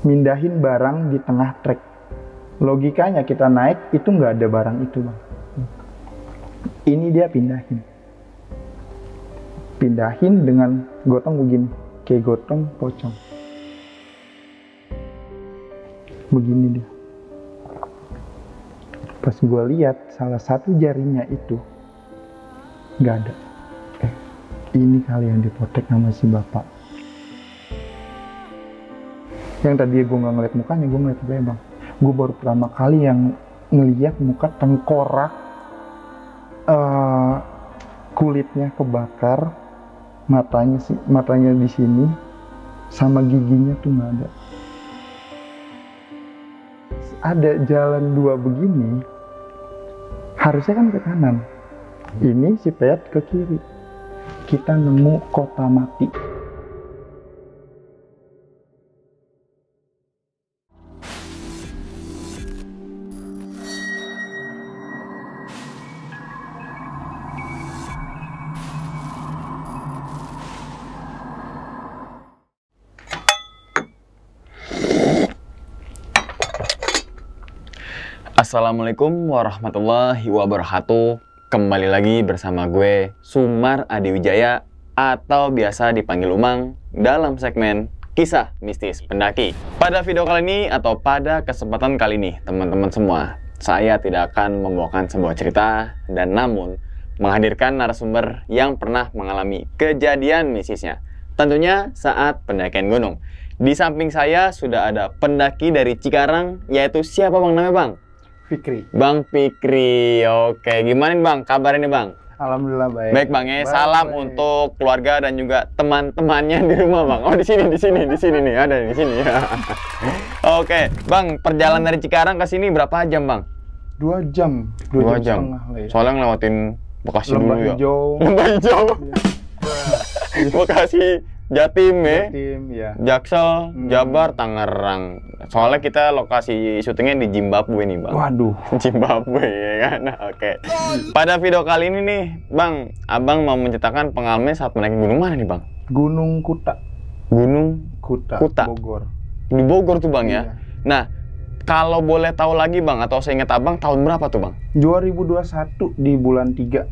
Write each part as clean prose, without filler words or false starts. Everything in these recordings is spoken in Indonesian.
mindahin barang di tengah trek. Logikanya kita naik itu nggak ada barang itu bang. Ini dia pindahin dengan gotong begini, kayak gotong pocong. Begini dia. Pas gue lihat salah satu jarinya itu nggak ada. Ini kali yang dipotek sama si bapak. Yang tadi gue nggak ngeliat mukanya, gue ngeliat dia bang. Gue baru pertama kali yang ngeliat muka tengkorak, kulitnya kebakar, matanya di sini, sama giginya tuh nggak ada. Ada jalan dua begini, harusnya kan ke kanan. Ini si Peyat ke kiri. Kita nemu kota mati. Assalamualaikum warahmatullahi wabarakatuh. Kembali lagi bersama gue, Sumar Adi Wijaya, atau biasa dipanggil Umang, dalam segmen Kisah Mistis Pendaki. Pada video kali ini, atau pada kesempatan kali ini, teman-teman semua, saya tidak akan membawakan sebuah cerita, dan namun menghadirkan narasumber yang pernah mengalami kejadian mistisnya. Tentunya saat pendakian gunung. Di samping saya sudah ada pendaki dari Cikarang, yaitu siapa bang namanya bang? Fikri. Bang Fikri, oke. Gimana nih bang, kabarnya bang? Alhamdulillah baik. Baik bang ya, salam untuk keluarga dan juga teman-temannya di rumah bang. Oh di sini nih, ada di sini ya. Oke, bang, perjalanan dari Cikarang ke sini berapa jam bang? 2 jam. 2 jam. Setengah lah ya. Soalnya ngelewatin Bekasi Lembah dulu ya. Hijau. Lembah Hijau. Bekasi, Jatim ya. Jatim ya. Jaksel, Jabar, Tangerang. Soalnya kita lokasi syutingnya di Zimbabwe nih bang. Waduh. Zimbabwe ya kan. Oke. Pada video kali ini nih bang, abang mau menceritakan pengalaman saat menaiki gunung mana nih bang? Gunung Kuta. Gunung Kuta. Bogor. Di Bogor tuh bang ya. Iya. Nah, kalau boleh tahu lagi bang, atau seingat abang tahun berapa tuh bang? 2021 di bulan 3.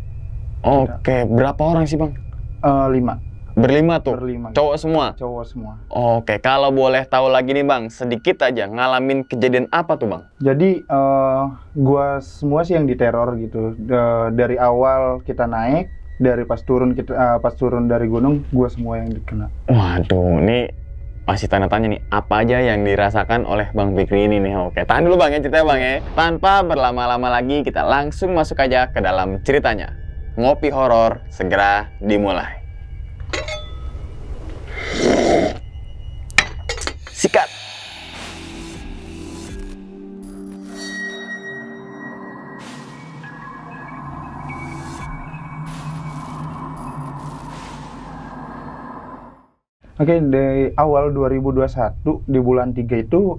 Oke, berapa orang sih bang? 5. Berlima tuh? Berlima. Cowok semua? Cowok semua. Oke, kalau boleh tahu lagi nih bang, sedikit aja ngalamin kejadian apa tuh bang? Jadi gua semua sih yang diteror gitu. Dari awal kita naik, dari pas turun dari gunung, gua semua yang dikena. Waduh, ini masih tanda tanya nih, apa aja yang dirasakan oleh Bang Fikri ini nih? Oke, tahan dulu bang ya ceritanya bang ya. Tanpa berlama-lama lagi, kita langsung masuk aja ke dalam ceritanya. Ngopi horor segera dimulai. Sikat. Oke, dari awal 2021 di bulan 3 itu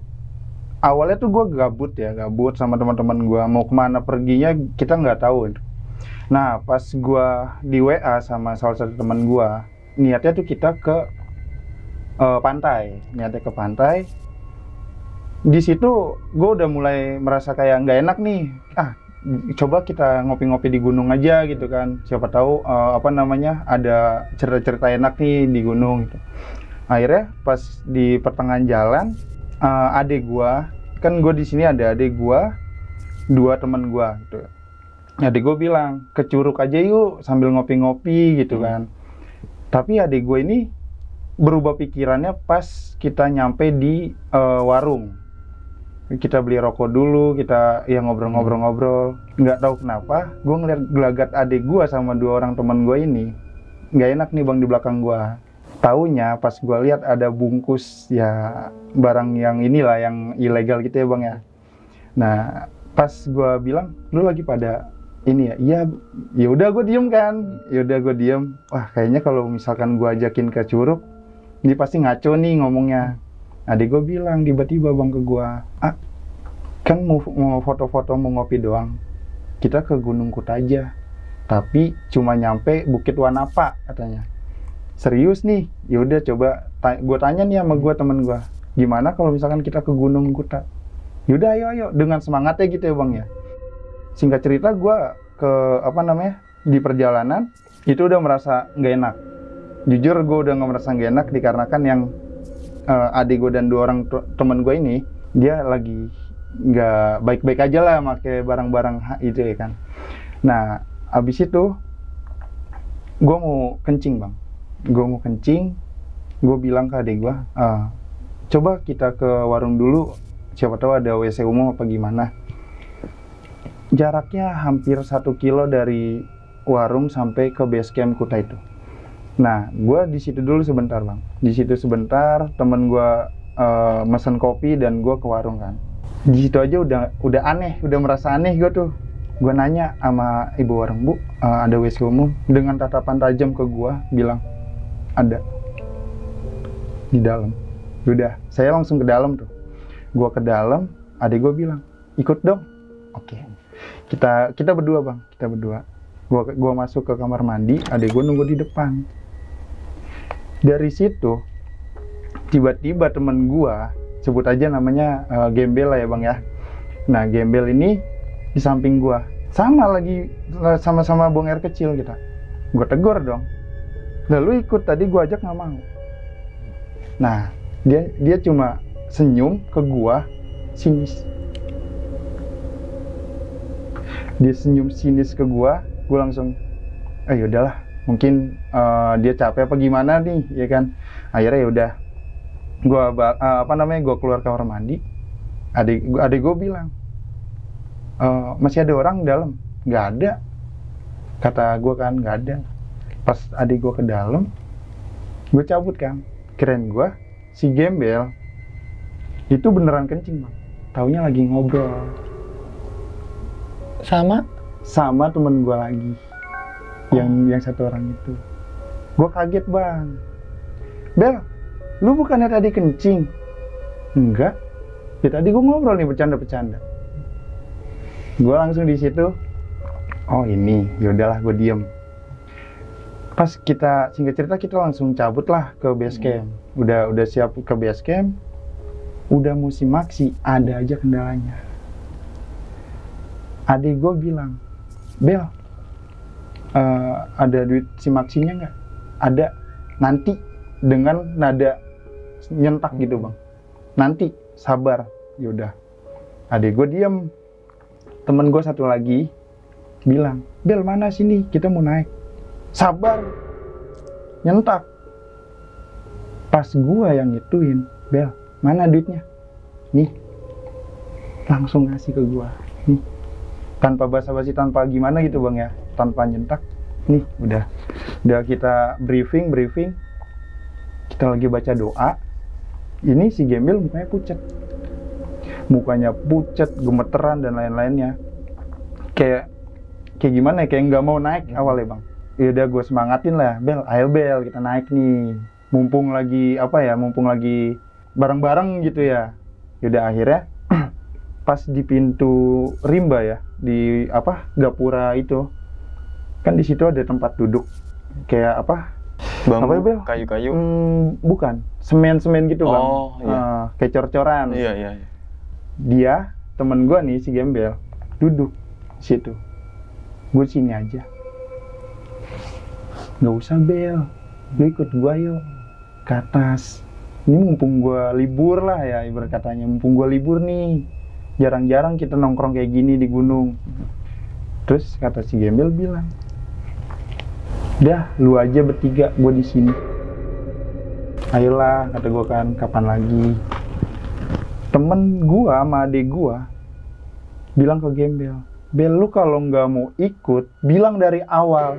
awalnya tuh gue gabut sama teman-teman gue, mau kemana perginya kita nggak tahu. Nah, pas gue di WA sama salah satu teman gue, niatnya tuh kita ke pantai. Di situ gue udah mulai merasa kayak nggak enak nih. Coba kita ngopi-ngopi di gunung aja gitu kan. Siapa tahu ada cerita-cerita enak nih di gunung gitu. Akhirnya pas di pertengahan jalan, adik gue, kan gue di sini ada adik gue, 2 teman gue gitu. Adik gue bilang, ke Curug aja yuk sambil ngopi-ngopi gitu kan. Tapi adik gue ini berubah pikirannya pas kita nyampe di warung. Kita beli rokok dulu, kita ya ngobrol-ngobrol. Nggak tahu kenapa, gue ngeliat gelagat adik gue sama 2 orang teman gue ini. Nggak enak nih bang di belakang gue. Taunya pas gue lihat ada bungkus ya barang yang inilah yang ilegal gitu ya bang ya. Nah pas gue bilang, lu lagi pada ini ya? Iya, ya udah gue diem kan. Wah kayaknya kalau misalkan gue ajakin ke Curug, dia pasti ngaco nih ngomongnya. Adik gue bilang tiba-tiba bang ke gue, kan mau foto-foto mau ngopi doang, kita ke Gunung Kuta aja, tapi cuma nyampe Bukit Wanapa katanya. Serius nih? Yaudah coba gue tanya nih sama gue temen gue, gimana kalau misalkan kita ke Gunung Kuta? Yaudah ayo, dengan semangatnya gitu ya Bang ya. Singkat cerita gue ke di perjalanan itu udah merasa nggak enak. Jujur gue udah nggak merasa nggak enak dikarenakan yang adik gue dan 2 orang temen gue ini dia lagi nggak baik-baik aja lah pakai barang-barang itu ya kan. Nah abis itu gue mau kencing Bang, gue bilang ke adik gue, coba kita ke warung dulu, siapa tahu ada WC umum apa gimana. Jaraknya hampir 1 kilo dari warung sampai ke base camp Kuta itu. Nah, gue di situ dulu sebentar Bang. Di situ sebentar, temen gue mesen kopi dan gue ke warung kan. Di situ aja udah aneh, udah merasa aneh gue tuh. Gue nanya sama ibu warung, Bu, ada WC umum? Dengan tatapan tajam ke gue, bilang ada di dalam. Udah, saya langsung ke dalam tuh. Gue ke dalam, adik gue bilang, ikut dong. Oke. Kita berdua Bang, kita berdua. Gue masuk ke kamar mandi, adik gue nunggu di depan. Dari situ, tiba-tiba temen gue, sebut aja namanya Gembel lah ya Bang ya. Nah Gembel ini di samping gue, sama-sama buang air kecil kita. Gue tegur dong. Lalu ikut, tadi gue ajak nggak mau. Nah dia cuma senyum ke gua sinis. Dia senyum sinis ke gua langsung udahlah, mungkin dia capek apa gimana nih ya kan. Akhirnya ya udah gua keluar kamar mandi. Adik gua bilang, masih ada orang dalam? Nggak ada, kata gua kan, nggak ada. Pas adik gua ke dalam, gua cabut kan, keren gua si Gembel itu beneran kencing Bang, taunya lagi ngobrol sama temen gue lagi, yang 1 orang itu. Gue kaget Bang. Bel, lu bukannya tadi kencing? Enggak, ya tadi gue ngobrol nih, bercanda-bercanda. Gue langsung di situ, oh ini, yaudahlah gue diem. Pas singkat cerita kita langsung cabut lah ke base camp. Udah siap ke base camp. Udah musim maksi, ada aja kendalanya. Adik gue bilang, Bel, ada duit si maksinya nggak? Ada, nanti, dengan nada nyentak gitu Bang. Nanti, sabar. Yaudah, adik gue diem. Temen gue 1 lagi bilang, Bel mana sini, kita mau naik. Sabar, nyentak. Pas gue yang ngituin, Bel, mana duitnya? Nih, langsung ngasih ke gua. Nih, tanpa basa-basi, tanpa gimana gitu Bang ya, tanpa nyentak. Nih, udah kita briefing. Kita lagi baca doa. Ini si Gembel mukanya pucat, gemeteran dan lain-lainnya. Kayak gimana ya, kayak nggak mau naik awalnya Bang. Ya udah gue semangatin lah, Bel, ayo Bel, kita naik nih. Mumpung lagi bareng-bareng gitu ya. Yaudah akhirnya pas di pintu rimba ya, di gapura itu kan, di situ ada tempat duduk kayak bambu, ya, Bel? Kayu-kayu? Bukan, semen gitu Bang. Iya. Kayak cor-coran. Iya. Dia temen gue nih si Gembel duduk situ. Gue sini aja. Nggak usah Bel, lu ikut gue yuk ke atas. Ini mumpung gue libur lah ya, ibarat katanya, mumpung gue libur nih, jarang-jarang kita nongkrong kayak gini di gunung. Terus kata si Gembel bilang, dah lu aja bertiga, gue di sini. Ayolah, kata gue kan, kapan lagi. Temen gue sama adik gue bilang ke Gembel, Bel, lu kalau nggak mau ikut, bilang dari awal.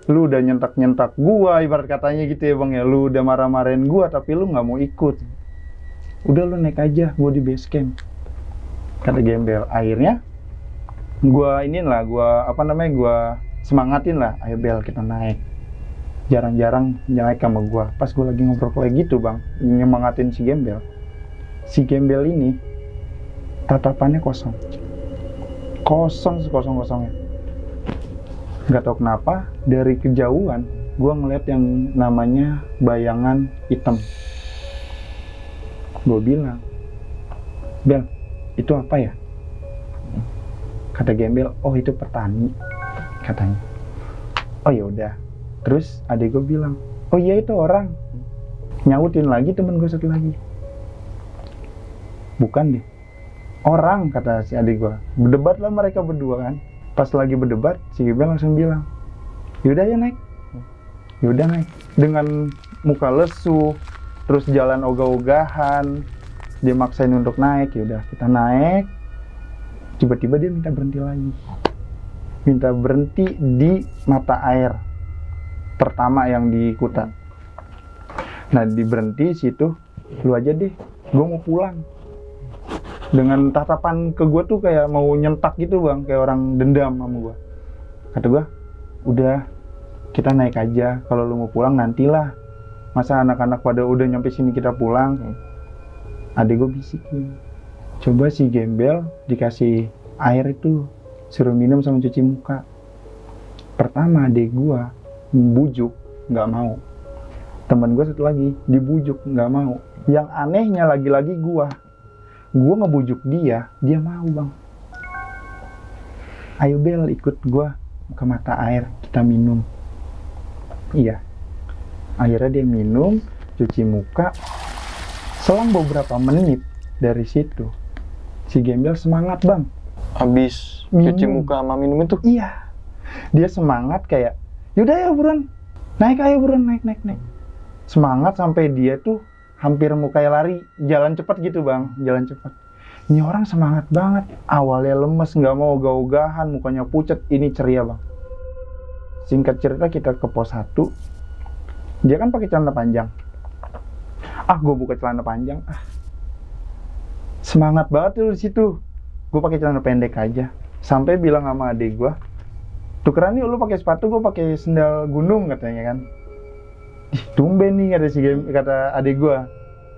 Lu udah nyentak-nyentak gua, ibarat katanya gitu ya Bang ya. Lu udah marah-marahin gua, tapi lu nggak mau ikut. Udah lu naik aja, gua di base camp, kata Gembel. Akhirnya gua semangatin lah, ayo Bel kita naik. Jarang-jarang naik sama gua. Pas gua lagi ngobrol kayak gitu Bang, nyemangatin si Gembel. Si Gembel ini tatapannya kosong sekosong-kosongnya. Nggak tahu kenapa, dari kejauhan gue ngeliat yang namanya bayangan hitam. Gue bilang, Bel, itu apa ya? Kata Gembel, oh itu petani, katanya. Oh ya udah. Terus adik gue bilang, oh iya itu orang. Nyautin lagi temen gue satu lagi. Bukan deh, orang, kata si adik gue. Berdebat lah mereka berdua kan. Pas lagi berdebat, si Gembel langsung bilang, yaudah ya naik. Yaudah naik. Dengan muka lesu, terus jalan ogah-ogahan, dia maksain untuk naik. Yaudah kita naik. Tiba-tiba dia minta berhenti lagi. Minta berhenti di mata air pertama yang di Kuta. Nah di berhenti situ, lu aja deh, gue mau pulang. Dengan tatapan ke gue tuh kayak mau nyentak gitu bang, kayak orang dendam sama gue. Kata gue, udah kita naik aja, kalau lu mau pulang nantilah. Masa anak-anak pada udah nyampe sini kita pulang. Adik gue bisikin, coba si Gembel dikasih air itu, suruh minum sama cuci muka. Pertama adik gue bujuk, nggak mau. Temen gue satu lagi dibujuk, nggak mau. Yang anehnya lagi-lagi gue ngebujuk dia mau bang. Ayo Bel, ikut gue ke mata air, kita minum. Iya, akhirnya dia minum, cuci muka. Selang beberapa menit dari situ, si Gembel semangat bang. Habis Minum. cuci muka sama minum itu? Iya, dia semangat kayak, yaudah ya buruan, naik ayo buruan, naik. Semangat sampai dia tuh hampir mau kayak lari, jalan cepat gitu bang, jalan cepat. Ini orang semangat banget, awalnya lemes, nggak mau ogah-ogahan, mukanya pucat, ini ceria bang. Singkat cerita kita ke pos 1, dia kan pakai celana panjang. Gue buka celana panjang, semangat banget tuh di situ. Gue pakai celana pendek aja, sampai bilang sama adik gue, tukeran yuk lu pakai sepatu, gue pakai sendal gunung katanya kan. Tumben nih kata adik gue,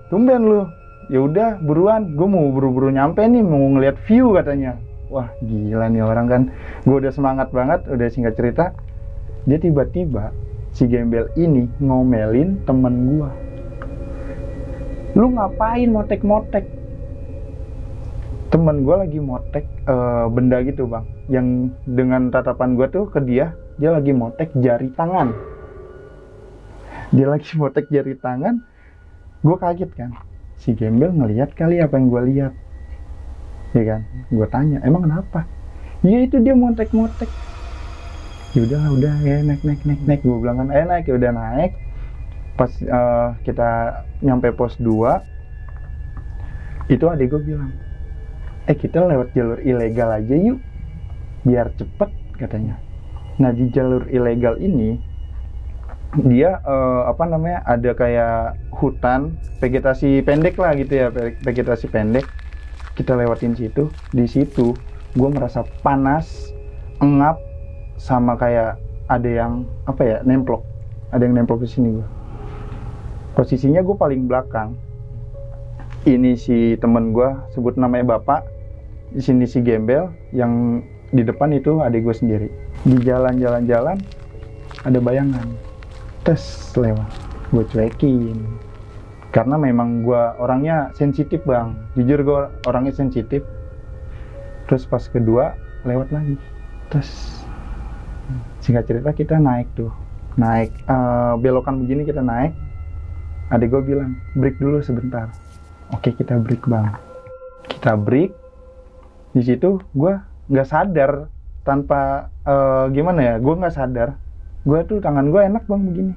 tumben lu. Ya udah buruan, gue mau buru-buru nyampe nih, mau ngeliat view katanya. Wah gila nih orang kan. Gue udah semangat banget, udah singkat cerita. Dia tiba-tiba si Gembel ini ngomelin temen gue. Lu ngapain motek-motek? Temen gue lagi motek benda gitu bang. Yang dengan tatapan gue tuh ke dia lagi motek jari tangan. Dia lagi motek jari tangan. Gue kaget kan. Si Gembel ngelihat kali apa yang gue lihat. Ya kan? Gue tanya, emang kenapa? Ya itu dia motek-motek. Ya udah ya naik. Gue bilang kan, naik, ya udah naik. Pas kita nyampe pos 2, itu adik gue bilang, kita lewat jalur ilegal aja yuk, biar cepet katanya. Nah di jalur ilegal ini, dia ada kayak hutan, vegetasi pendek lah gitu ya, vegetasi pendek. Kita lewatin situ, di situ gue merasa panas, engap, sama kayak ada yang nemplok, di sini gue. Posisinya gue paling belakang. Ini si temen gue, sebut namanya Bapak. Di sini si Gembel, yang di depan itu adik gue sendiri. Di jalan-jalan ada bayangan. Tes lewat, gue cuekin. Karena memang gue orangnya sensitif bang. Jujur gue orangnya sensitif. Terus pas kedua lewat lagi. Tes. Singkat cerita kita naik tuh. Belokan begini kita naik. Adik gue bilang, break dulu sebentar. Oke, kita break bang. Kita break. Di situ gue nggak sadar, tanpa gue nggak sadar. Gue tuh tangan gue enak bang begini.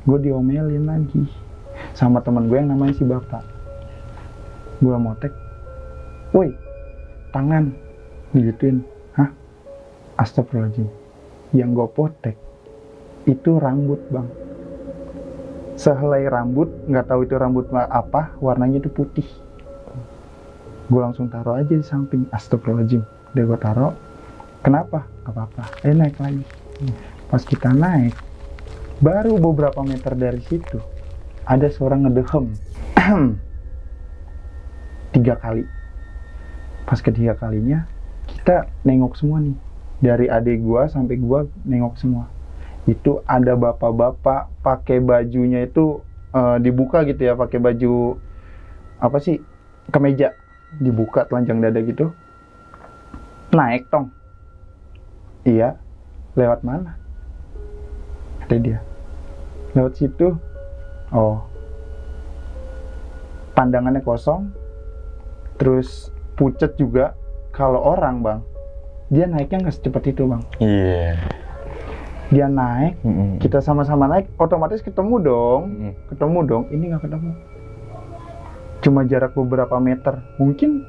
Gue diomelin lagi sama teman gue yang namanya si Bapak. Gue motek, woi tangan, digituin. Hah? Astagfirullahaladzim. Yang gue potek itu rambut bang. Sehelai rambut, nggak tahu itu rambut apa, warnanya itu putih. Gue langsung taruh aja di samping. Astagfirullahaladzim. Udah gue taruh. Kenapa? Gak apa-apa. Naik lagi. Pas kita naik, baru beberapa meter dari situ ada suara ngedehem 3 kali. Pas ketiga kalinya kita nengok semua nih, dari adik gua sampai gua nengok semua. Itu ada bapak-bapak pakai bajunya itu dibuka gitu ya, pakai baju apa sih, kemeja, dibuka telanjang dada gitu, naik tong. Iya, lewat mana? Kata dia, lewat situ. Oh, pandangannya kosong, terus pucet juga. Kalau orang bang, dia naiknya nggak secepat itu bang. Iya. Dia naik, kita sama-sama naik, otomatis ketemu dong. Ketemu dong, ini nggak ketemu. Cuma jarak beberapa meter, mungkin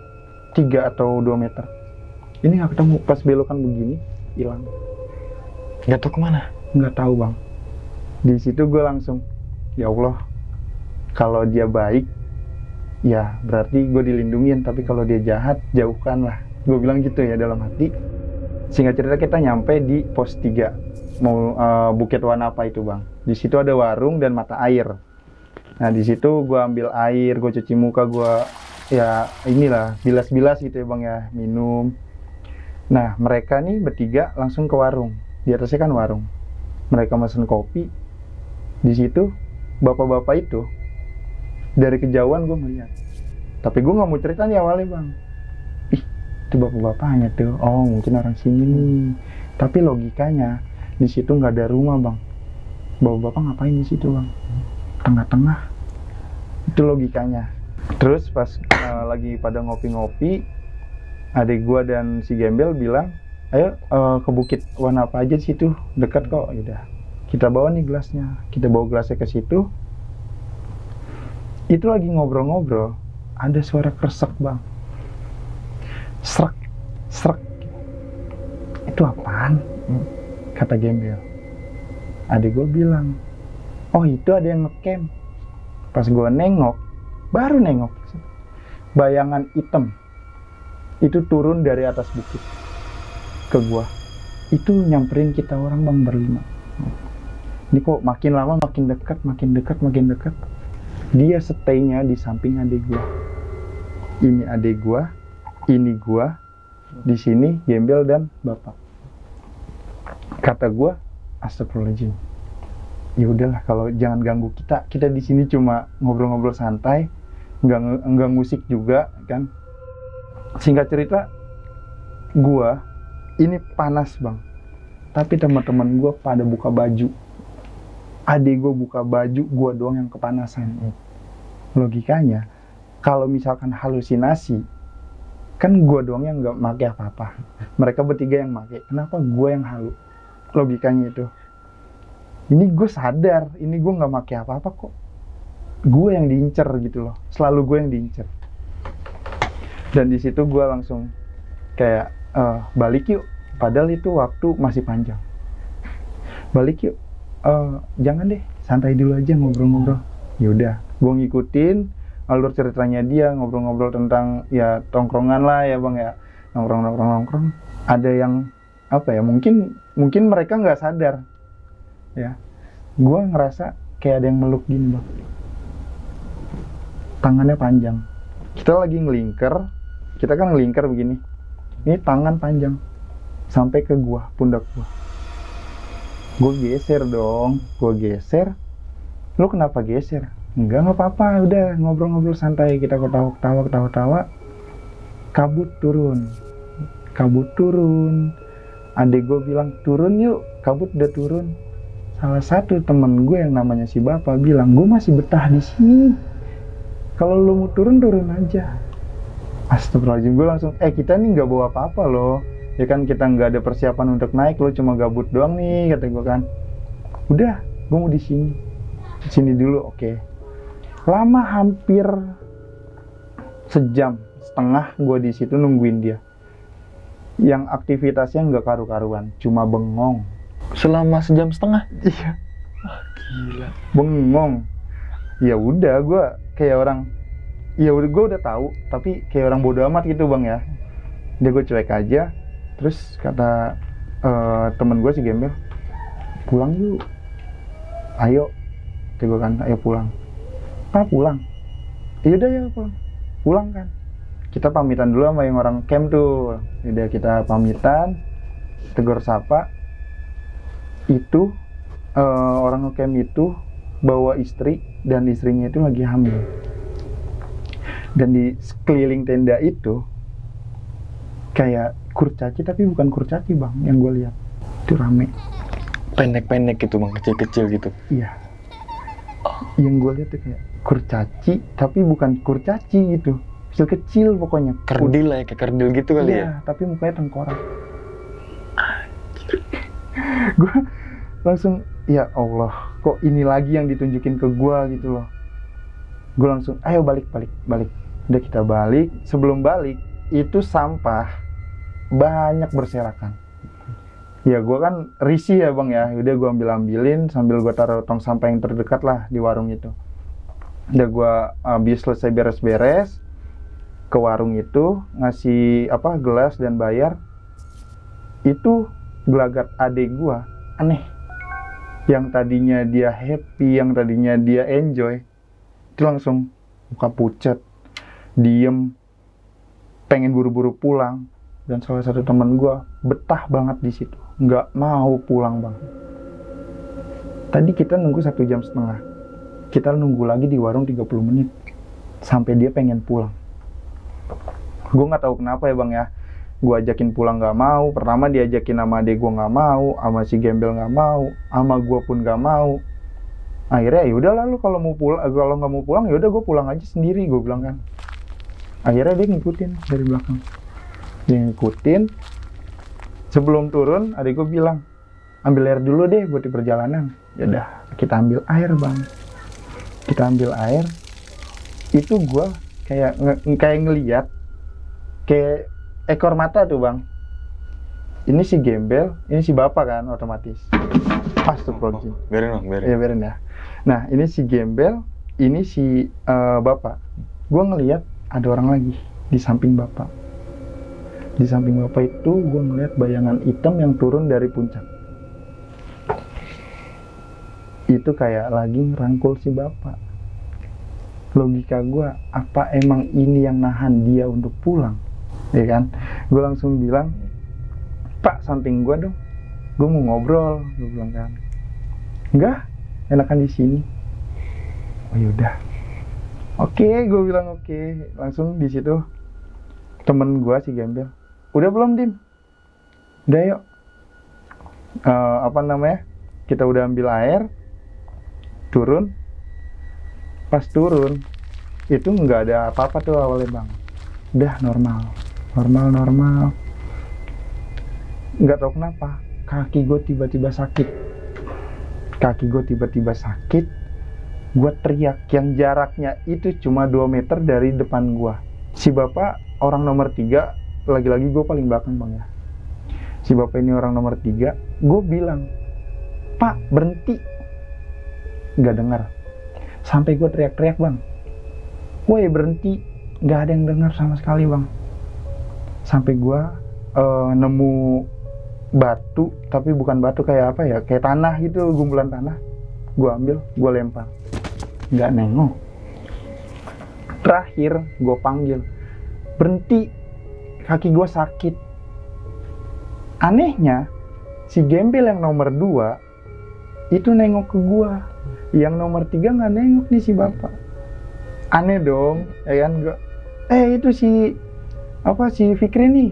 3 atau 2 meter. Ini nggak ketemu, pas belokan begini, hilang. Nggak tahu kemana? Nggak tahu bang. Di situ gue langsung, ya Allah, kalau dia baik, ya berarti gue dilindungin. Tapi kalau dia jahat, jauhkanlah. Gue bilang gitu ya dalam hati. Singkat cerita kita nyampe di pos 3, mau Bukit Wanapa itu bang. Di situ ada warung dan mata air. Nah di situ gue ambil air, gue cuci muka, gue ya inilah bilas-bilas gitu ya bang ya, minum. Nah mereka nih bertiga langsung ke warung. Di atasnya kan warung. Mereka mesen kopi. Di situ bapak-bapak itu dari kejauhan gue melihat. Tapi gue nggak mau cerita nih awalnya bang. Ih, itu bapak-bapaknya tuh. Oh mungkin orang sini nih. Tapi logikanya di situ nggak ada rumah bang. Bapak-bapak ngapain di situ bang? Tengah-tengah. Itu logikanya. Terus pas lagi pada ngopi-ngopi, adik gue dan si Gembel bilang, ayo ke Bukit Wanapa aja situ, dekat kok. Yaudah, kita bawa nih gelasnya. Kita bawa gelasnya ke situ. Itu lagi ngobrol-ngobrol, ada suara kresek bang. Srek, srek. Itu apaan? Kata Gembel. Adik gue bilang, oh itu ada yang ngecamp. Pas gue nengok, baru nengok, bayangan hitam itu turun dari atas bukit ke gua. Itu nyamperin kita orang bang berlima. Ini kok makin lama makin dekat, makin dekat, makin dekat. Dia stay-nya di samping adik gua. Ini adik gua, ini gua, di sini Gembel dan bapak. Kata gua, astagfirullahaladzim. Ya udahlah, kalau jangan ganggu kita. Kita di sini cuma ngobrol-ngobrol santai, nggak musik juga kan. Singkat cerita, gua ini panas bang. Tapi teman-teman gua pada buka baju. Adik gua buka baju, gua doang yang kepanasan. Logikanya, kalau misalkan halusinasi, kan gua doang yang nggak make apa-apa. Mereka bertiga yang make. Kenapa gua yang halu? Logikanya itu. Ini gue sadar, ini gue nggak make apa-apa kok. Gue yang diincer gitu loh, selalu gue yang diincer. Dan di situ gue langsung kayak balik yuk. Padahal itu waktu masih panjang. Balik yuk. Jangan deh, santai dulu aja ngobrol-ngobrol. Yaudah, gue ngikutin alur ceritanya dia, ngobrol-ngobrol tentang ya tongkrongan lah ya bang ya, nongkrong. Ada yang apa ya? Mungkin mereka nggak sadar. Ya, gue ngerasa kayak ada yang meluk gini bang, tangannya panjang. Kita lagi ngelingker, kita kan ngelingker begini. Ini tangan panjang sampai ke gua, pundak gua. Gue geser dong, gue geser. Lu kenapa geser? Enggak apa-apa, udah ngobrol-ngobrol santai, kita ketawa-ketawa. Kabut turun. Adik gue bilang turun yuk, kabut udah turun. Salah satu temen gue yang namanya si bapak bilang, gue masih betah di sini. Kalau lu mau turun aja. Astagfirullahaladzim, gue langsung, kita nih nggak bawa apa-apa loh. Ya kan kita nggak ada persiapan untuk naik, lo cuma gabut doang nih, kata gue kan. Udah, gue mau di sini. Sini dulu, oke. Lama hampir sejam setengah gue di situ nungguin dia. Yang aktivitasnya nggak karu-karuan, cuma bengong. Selama sejam setengah? Iya. Gila. Bengong. Ya udah, gue kayak orang, ya udah gue udah tahu, tapi kayak orang bodo amat gitu bang ya. Dia gue cuek aja. Terus kata temen gue si Gembel, pulang yuk. Ayo. Kata gue kan, ayo pulang. Pulang. Yaudah ya pulang. Pulang kan. Kita pamitan dulu sama yang orang camp tuh. Udah kita pamitan, tegur sapa. Itu orang camp itu bawa istri dan istrinya itu lagi hamil. Dan di sekeliling tenda itu kayak kurcaci, tapi bukan kurcaci bang, yang gue lihat itu rame. Pendek-pendek gitu bang, kecil-kecil gitu. Iya. Yang gue lihat tuh kayak kurcaci, tapi bukan kurcaci gitu, kecil-kecil pokoknya. Kerdil lah ya, kayak kerdil gitu kali ya. Iya, tapi mukanya tengkorak. Gue langsung, ya Allah, kok ini lagi yang ditunjukin ke gue gitu loh. Gue langsung, ayo balik. Udah kita balik. Sebelum balik, itu sampah banyak berserakan. Ya gue kan risih ya bang ya. Udah gue ambilin sambil gue taruh tong sampah yang terdekat lah di warung itu. Udah gue habis selesai beres-beres ke warung itu, ngasih gelas dan bayar. Itu gelagat adik gue aneh. Yang tadinya dia happy, yang tadinya dia enjoy, itu langsung muka pucat, diem, pengen buru-buru pulang. Dan salah satu teman gue betah banget di situ, nggak mau pulang bang. Tadi kita nunggu 1,5 jam, kita nunggu lagi di warung 30 menit sampai dia pengen pulang. Gue nggak tahu kenapa ya bang ya, gue ajakin pulang nggak mau. Pertama diajakin sama adek gue nggak mau, sama si gembel nggak mau, sama gue pun nggak mau. Akhirnya ya udah lalu kalau nggak mau pulang ya udah gue pulang aja sendiri, gue bilang kan. Akhirnya dia ngikutin dari belakang. Dia ngikutin. Sebelum turun, adik gue bilang, ambil air dulu deh buat di perjalanan. Yaudah, kita ambil air bang. Kita ambil air. Itu gue kayak ngeliat, kayak ekor mata tuh bang. Ini si gembel, ini si bapak kan otomatis. Astagfirullahaladzim. Biarin bang, biarin. Ya biarin ya. Nah ini si gembel, ini si bapak. Gue ngeliat ada orang lagi di samping bapak. Di samping bapak itu gue ngeliat bayangan hitam yang turun dari puncak. Itu kayak lagi ngerangkul si bapak. Logika gue, apa emang ini yang nahan dia untuk pulang? Ya kan? Gue langsung bilang, Pak samping gue dong, gue mau ngobrol. Gue bilang kan, enggak, enakan di sini. Oh yaudah. Oke, gue bilang oke. Langsung di situ temen gue si gembel, udah belum Dim? Udah yuk. Kita udah ambil air, turun. Pas turun, itu nggak ada apa-apa tuh awalnya bang. Udah normal. Nggak tahu kenapa, kaki gue tiba-tiba sakit. Gue teriak yang jaraknya itu cuma 2 meter dari depan gue. Si bapak orang nomor 3, lagi-lagi gue paling belakang bang ya. Si bapak ini orang nomor 3, gue bilang, Pak berhenti. Nggak dengar. Sampai gue teriak-teriak bang, woi berhenti. Nggak ada yang dengar sama sekali bang. Sampai gue nemu batu, tapi bukan batu kayak apa ya, kayak tanah gitu, gumpulan tanah. Gue ambil, gue lempar. Nggak nengok. Terakhir gue panggil, berhenti, kaki gue sakit. Anehnya si gembel yang nomor 2 itu nengok ke gue, yang nomor 3 nggak nengok nih si bapak. Aneh dong ya kan. Gue itu si Fikri nih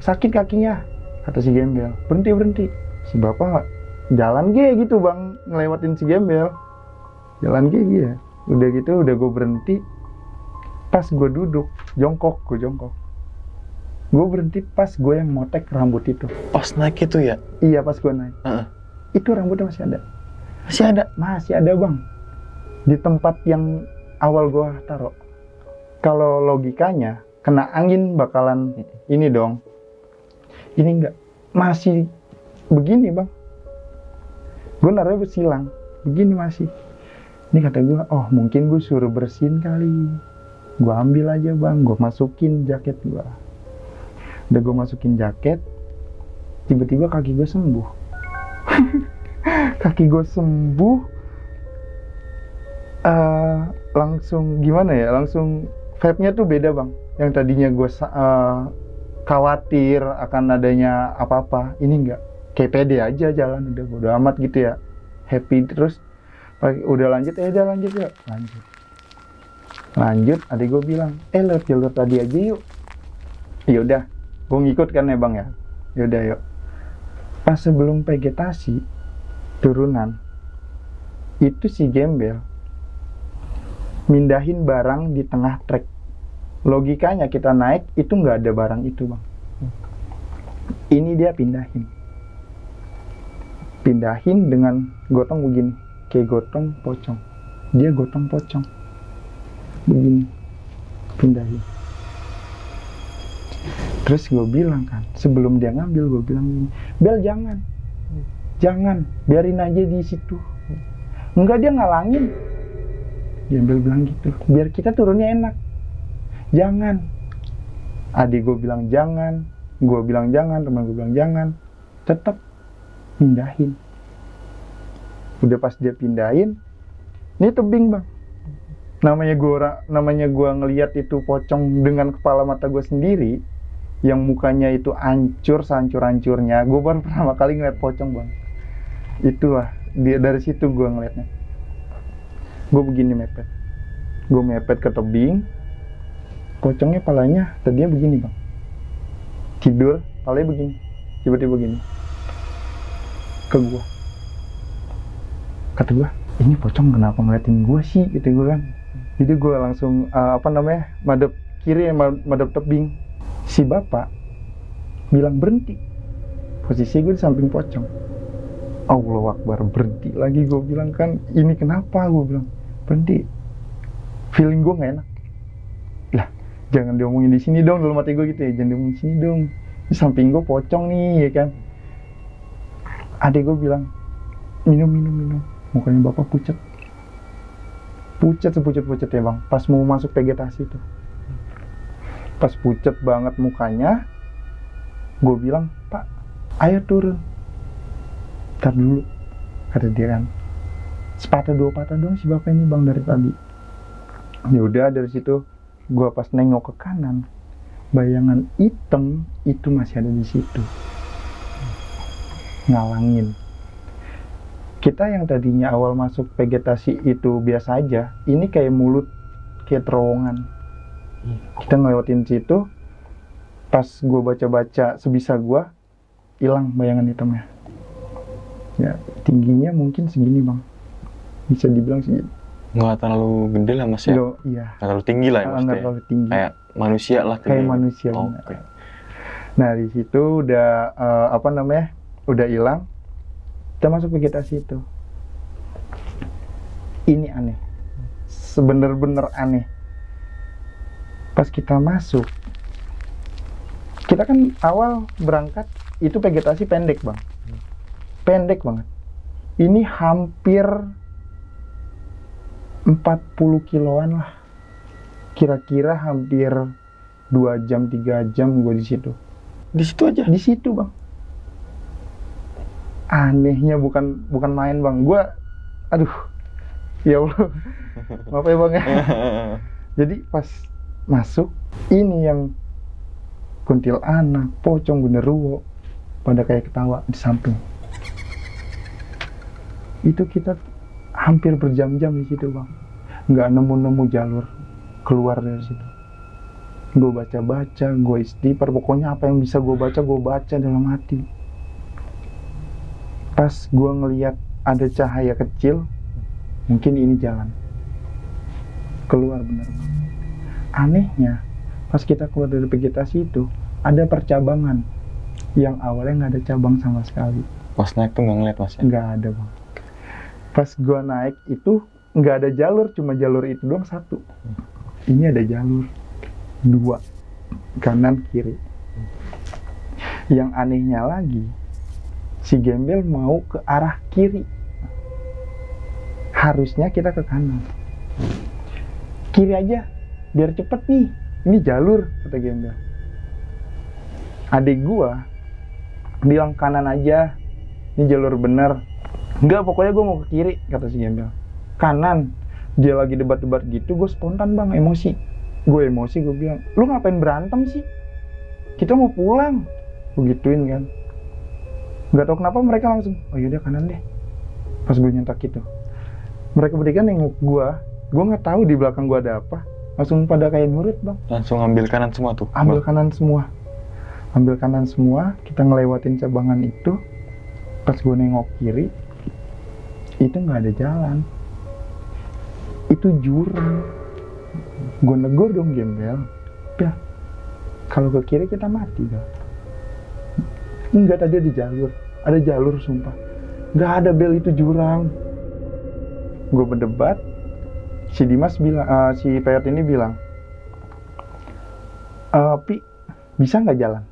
sakit kakinya, kata si gembel. Berhenti. Si bapak jalan gitu bang, ngelewatin si gembel, jalan ya. Udah gitu, udah gue berhenti. Pas gue duduk, jongkok. Gue berhenti pas gue yang motek rambut itu. Pas naik itu ya? Iya, pas gue naik. Itu rambutnya masih ada. Masih ada bang. Di tempat yang awal gue taruh. Kalau logikanya, kena angin bakalan ini dong. Ini enggak. Masih begini bang. Gue naruhnya bersilang. Begini masih. Ini kata gue, oh mungkin gue suruh bersihin kali. Gue ambil aja bang, gue masukin jaket gue. Udah gue masukin jaket, tiba-tiba kaki gue sembuh. Kaki gue sembuh, langsung gimana ya, langsung vibe-nya tuh beda bang. Yang tadinya gue khawatir akan adanya apa-apa, ini enggak. Kayak pede aja jalan, udah bodo amat gitu ya. Happy terus, udah lanjut ya, lanjut. Lanjut, adik gue bilang, lewat jalur tadi aja yuk. Ya udah, gue ngikut kan ya bang ya. Ya udah yuk. Pas sebelum vegetasi turunan, itu si gembel mindahin barang di tengah trek. Logikanya kita naik itu nggak ada barang itu bang. Ini dia pindahin dengan gotong begini, kayak gotong pocong. Dia gotong pocong begini, pindahin. Terus gue bilang kan, sebelum dia ngambil gue bilang gini, Bel jangan, biarin aja di situ. Enggak, dia ngalangin. Gembel bilang gitu, biar kita turunnya enak. Jangan. Adik gue bilang jangan, gue bilang jangan, teman gue bilang jangan. Tetap pindahin. Udah pas dia pindahin, ini tebing bang. Namanya gue ngelihat itu pocong dengan kepala mata gue sendiri, yang mukanya itu hancur sehancur-hancurnya. Gue baru pertama kali ngeliat pocong bang. Itulah dari situ gue ngeliatnya. Gue begini mepet ke tebing. Pocongnya palanya tadinya begini bang, tidur palanya begini, tiba-tiba begini ke gue. Kata gue, ini pocong kenapa ngeliatin gue sih, gitu gue kan. Jadi gue langsung madep kiri, madep tebing. Si bapak bilang berhenti. Posisi gue di samping pocong. Allahu Akbar, berhenti lagi. Gue bilang kan, ini kenapa? Gue bilang berhenti. Feeling gue nggak enak. Lah, jangan diomongin di sini dong, dalam hati gue gitu ya. Jangan diomongin di sini dong. Di samping gue pocong nih, ya kan. Adik gue bilang, minum. Mukanya bapak pucat sepucat-pucatnya bang, pas mau masuk vegetasi tuh. Pas pucat banget mukanya, gue bilang, Pak, ayo turun. Ntar dulu, kata dia kan. Sepatah dua patah dong si bapak ini bang dari tadi. Ya udah, dari situ gue pas nengok ke kanan, bayangan hitam itu masih ada di situ, ngalangin. Kita yang tadinya awal masuk vegetasi itu biasa aja, ini kayak mulut, kayak terowongan. Kita ngelewatin situ, pas gue baca-baca sebisa gue, hilang bayangan hitamnya. Ya, tingginya mungkin segini bang, bisa dibilang segini. Nggak terlalu gede lah mas ya? Iya. Nggak terlalu tinggi lah ya mas? Nggak terlalu tinggi. Kayak manusia lah. Kayak manusia. Okay. Nah di situ udah udah hilang. Kita masuk vegetasi itu. Ini aneh, sebener-bener aneh. Pas kita masuk, kita kan awal berangkat itu vegetasi pendek bang, pendek banget. Ini hampir 40 kiloan lah, kira-kira hampir 2 jam 3 jam gue di situ. Di situ aja? Di situ bang. Anehnya bukan main bang, gue aduh ya Allah maaf ya bang ya. Jadi pas masuk ini yang kuntilanak, pocong, genderuwo pada kayak ketawa di samping. Itu kita hampir berjam-jam di situ bang, nggak nemu jalur keluar dari situ. Gue baca-baca, gue istighfar, pokoknya apa yang bisa gue baca dalam hati. Pas gue ngeliat ada cahaya kecil, mungkin ini jalan keluar bener. Anehnya, pas kita keluar dari vegetasi itu, ada percabangan yang awalnya nggak ada cabang sama sekali. Pas naik tuh nggak ngeliat mas ya? Nggak ada bang. Pas gue naik itu nggak ada jalur, cuma jalur itu doang satu. Ini ada jalur 2, kanan kiri. Yang anehnya lagi, si gembel mau ke arah kiri. Harusnya kita ke kanan. Kiri aja, biar cepet nih. Ini jalur, kata gembel. Adik gua bilang kanan aja, ini jalur bener. Enggak, pokoknya gua mau ke kiri, kata si gembel. Kanan. Dia lagi debat-debat gitu, gue spontan bang, emosi. Gue emosi, gue bilang, lu ngapain berantem sih? Kita mau pulang. Begituin kan. Nggak tahu kenapa mereka langsung, oh yaudah kanan deh. Pas gue nyentak gitu, mereka berikan nengok gue nggak tahu di belakang gue ada apa. langsung pada kayak nurut bang. Langsung ambil kanan semua tuh? Ambil kanan semua, kita ngelewatin cabangan itu. Pas gue nengok kiri, itu nggak ada jalan, itu jurang. Gue negor dong gembel, ya kalau ke kiri kita mati bang. Enggak, tadi ada jalur sumpah, nggak ada bel, itu jurang. Gue berdebat, si Dimas bilang, si Peyot ini bilang, Pi, bisa nggak jalan?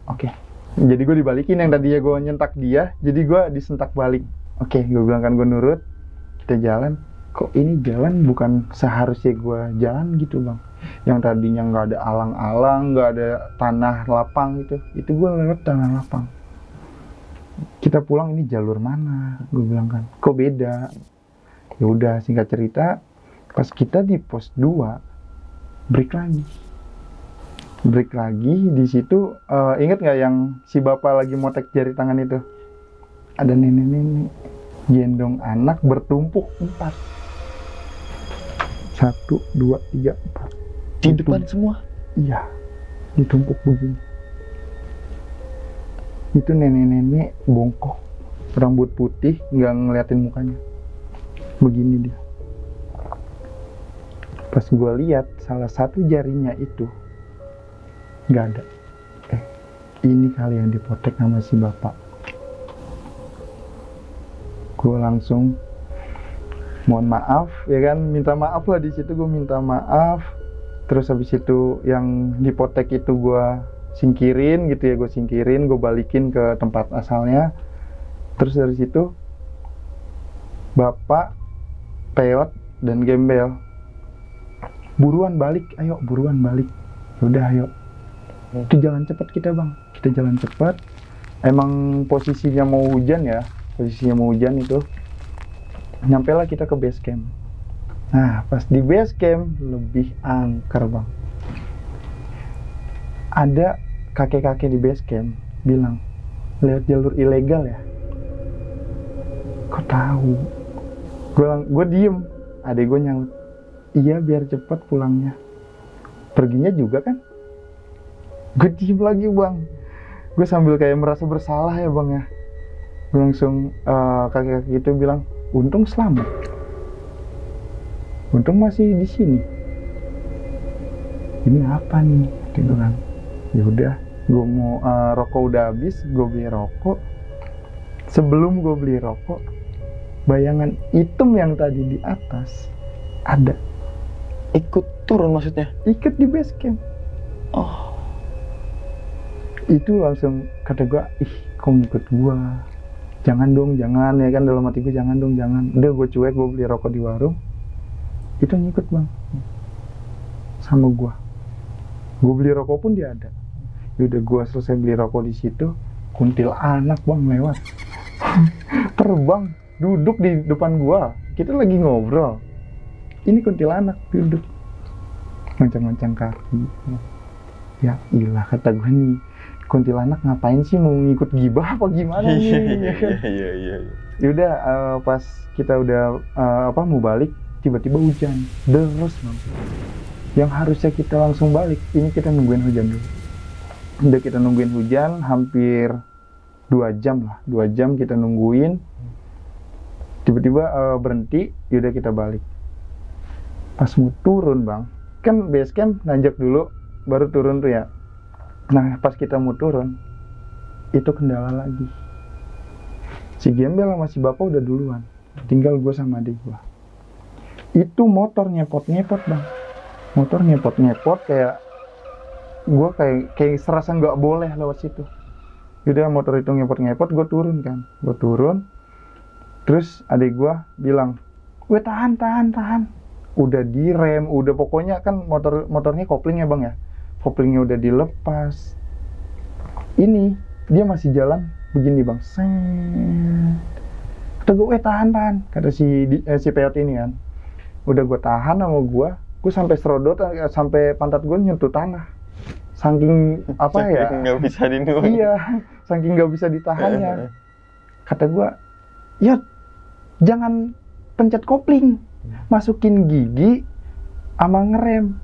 Oke. Jadi gue dibalikin, yang tadinya gue nyentak dia, jadi gue disentak balik. Oke, gue bilang kan gue nurut, kita jalan. Kok ini jalan bukan seharusnya gue jalan gitu bang? Yang tadinya nggak ada alang-alang, nggak ada tanah lapang gitu, itu gue lewat tanah lapang. Kita pulang, ini jalur mana? Gue bilang kan, kok beda? Ya udah, singkat cerita, pas kita di pos 2, break lagi di situ. Ingat nggak yang si bapak lagi motek jari tangan itu? Ada nenek-nenek gendong anak bertumpuk 4. 1, 2, 3, 4. Di depan semua? Iya, ditumpuk begini. Itu nenek-nenek bongkok, rambut putih, nggak ngeliatin mukanya. Begini dia. Pas gue lihat salah satu jarinya itu nggak ada. Ini kali yang dipotek sama si bapak. Gue langsung mohon maaf, ya kan, minta maaf lah di situ. Gue minta maaf. Terus habis itu yang dipotek itu gue singkirin gitu ya, gue balikin ke tempat asalnya. Terus dari situ bapak, Peyot, dan Gembel buruan balik, ayo buruan balik. Udah ayo. Itu jalan cepat kita bang, kita jalan cepat. Emang posisinya mau hujan itu. Nyampailah kita ke base camp. Nah pas di base camp lebih angker bang. Ada kakek-kakek di base camp bilang, lewat jalur ilegal ya? Kok tahu? Gue diem, adek gue nyaut, iya biar cepat pulangnya. Perginya juga kan? Gue diem lagi bang. Gue sambil kayak merasa bersalah ya bang ya. Gue langsung, kakek-kakek itu bilang, untung selamat. Untung masih di sini. Ini apa nih? Gitu kan. Ya udah, gue mau rokok udah habis, gue beli rokok. Sebelum gue beli rokok, bayangan hitam yang tadi di atas ada. Ikut turun maksudnya? Ikut di base camp. Oh. Itu langsung kata gue, ih kok ngikut gue? Jangan dong, jangan, ya kan, dalam hati gue, jangan dong, jangan. Udah gue cuek, gue beli rokok di warung. Itu ngikut bang sama gue. Gue beli rokok pun dia ada. Udah gue selesai beli rokok di situ, kuntilanak bang lewat. Terbang, duduk di depan gue. Kita lagi ngobrol. Ini kuntilanak duduk, ngoncang-ngoncang kaki. Ya ilah, kata gue nih, kuntilanak ngapain sih, mau ngikut gibah apa gimana nih? Iya. Yaudah, pas kita udah mau balik, tiba-tiba hujan deras bang. Yang harusnya kita langsung balik, ini kita nungguin hujan dulu. Udah kita nungguin hujan hampir 2 jam lah, 2 jam kita nungguin. Tiba-tiba berhenti, yaudah kita balik. Pas mau turun bang, kan base camp nanjak dulu, baru turun tuh ya. Nah pas kita mau turun, itu kendala lagi. Si Gembel sama si bapak udah duluan, tinggal gue sama adik gue. Itu motor nyepot-nyepot bang, motor nyepot-nyepot kayak gue kayak serasa nggak boleh lewat situ. Udah motor itu nyepot-nyepot, gue turun kan, gue turun. Terus adik gue bilang, gue tahan. Udah direm, udah pokoknya kan motornya koplingnya bang ya, koplingnya udah dilepas. Ini dia masih jalan begini bang, kata gue tahan, kata si Peyot ini kan. Udah gue tahan sama gue sampai serodot, sampai pantat gue nyentuh tanah. Saking apa ya? Nggak bisa dinuang. Iya, saking nggak bisa ditahannya. Kata gue, ya jangan pencet kopling, masukin gigi, ama ngerem.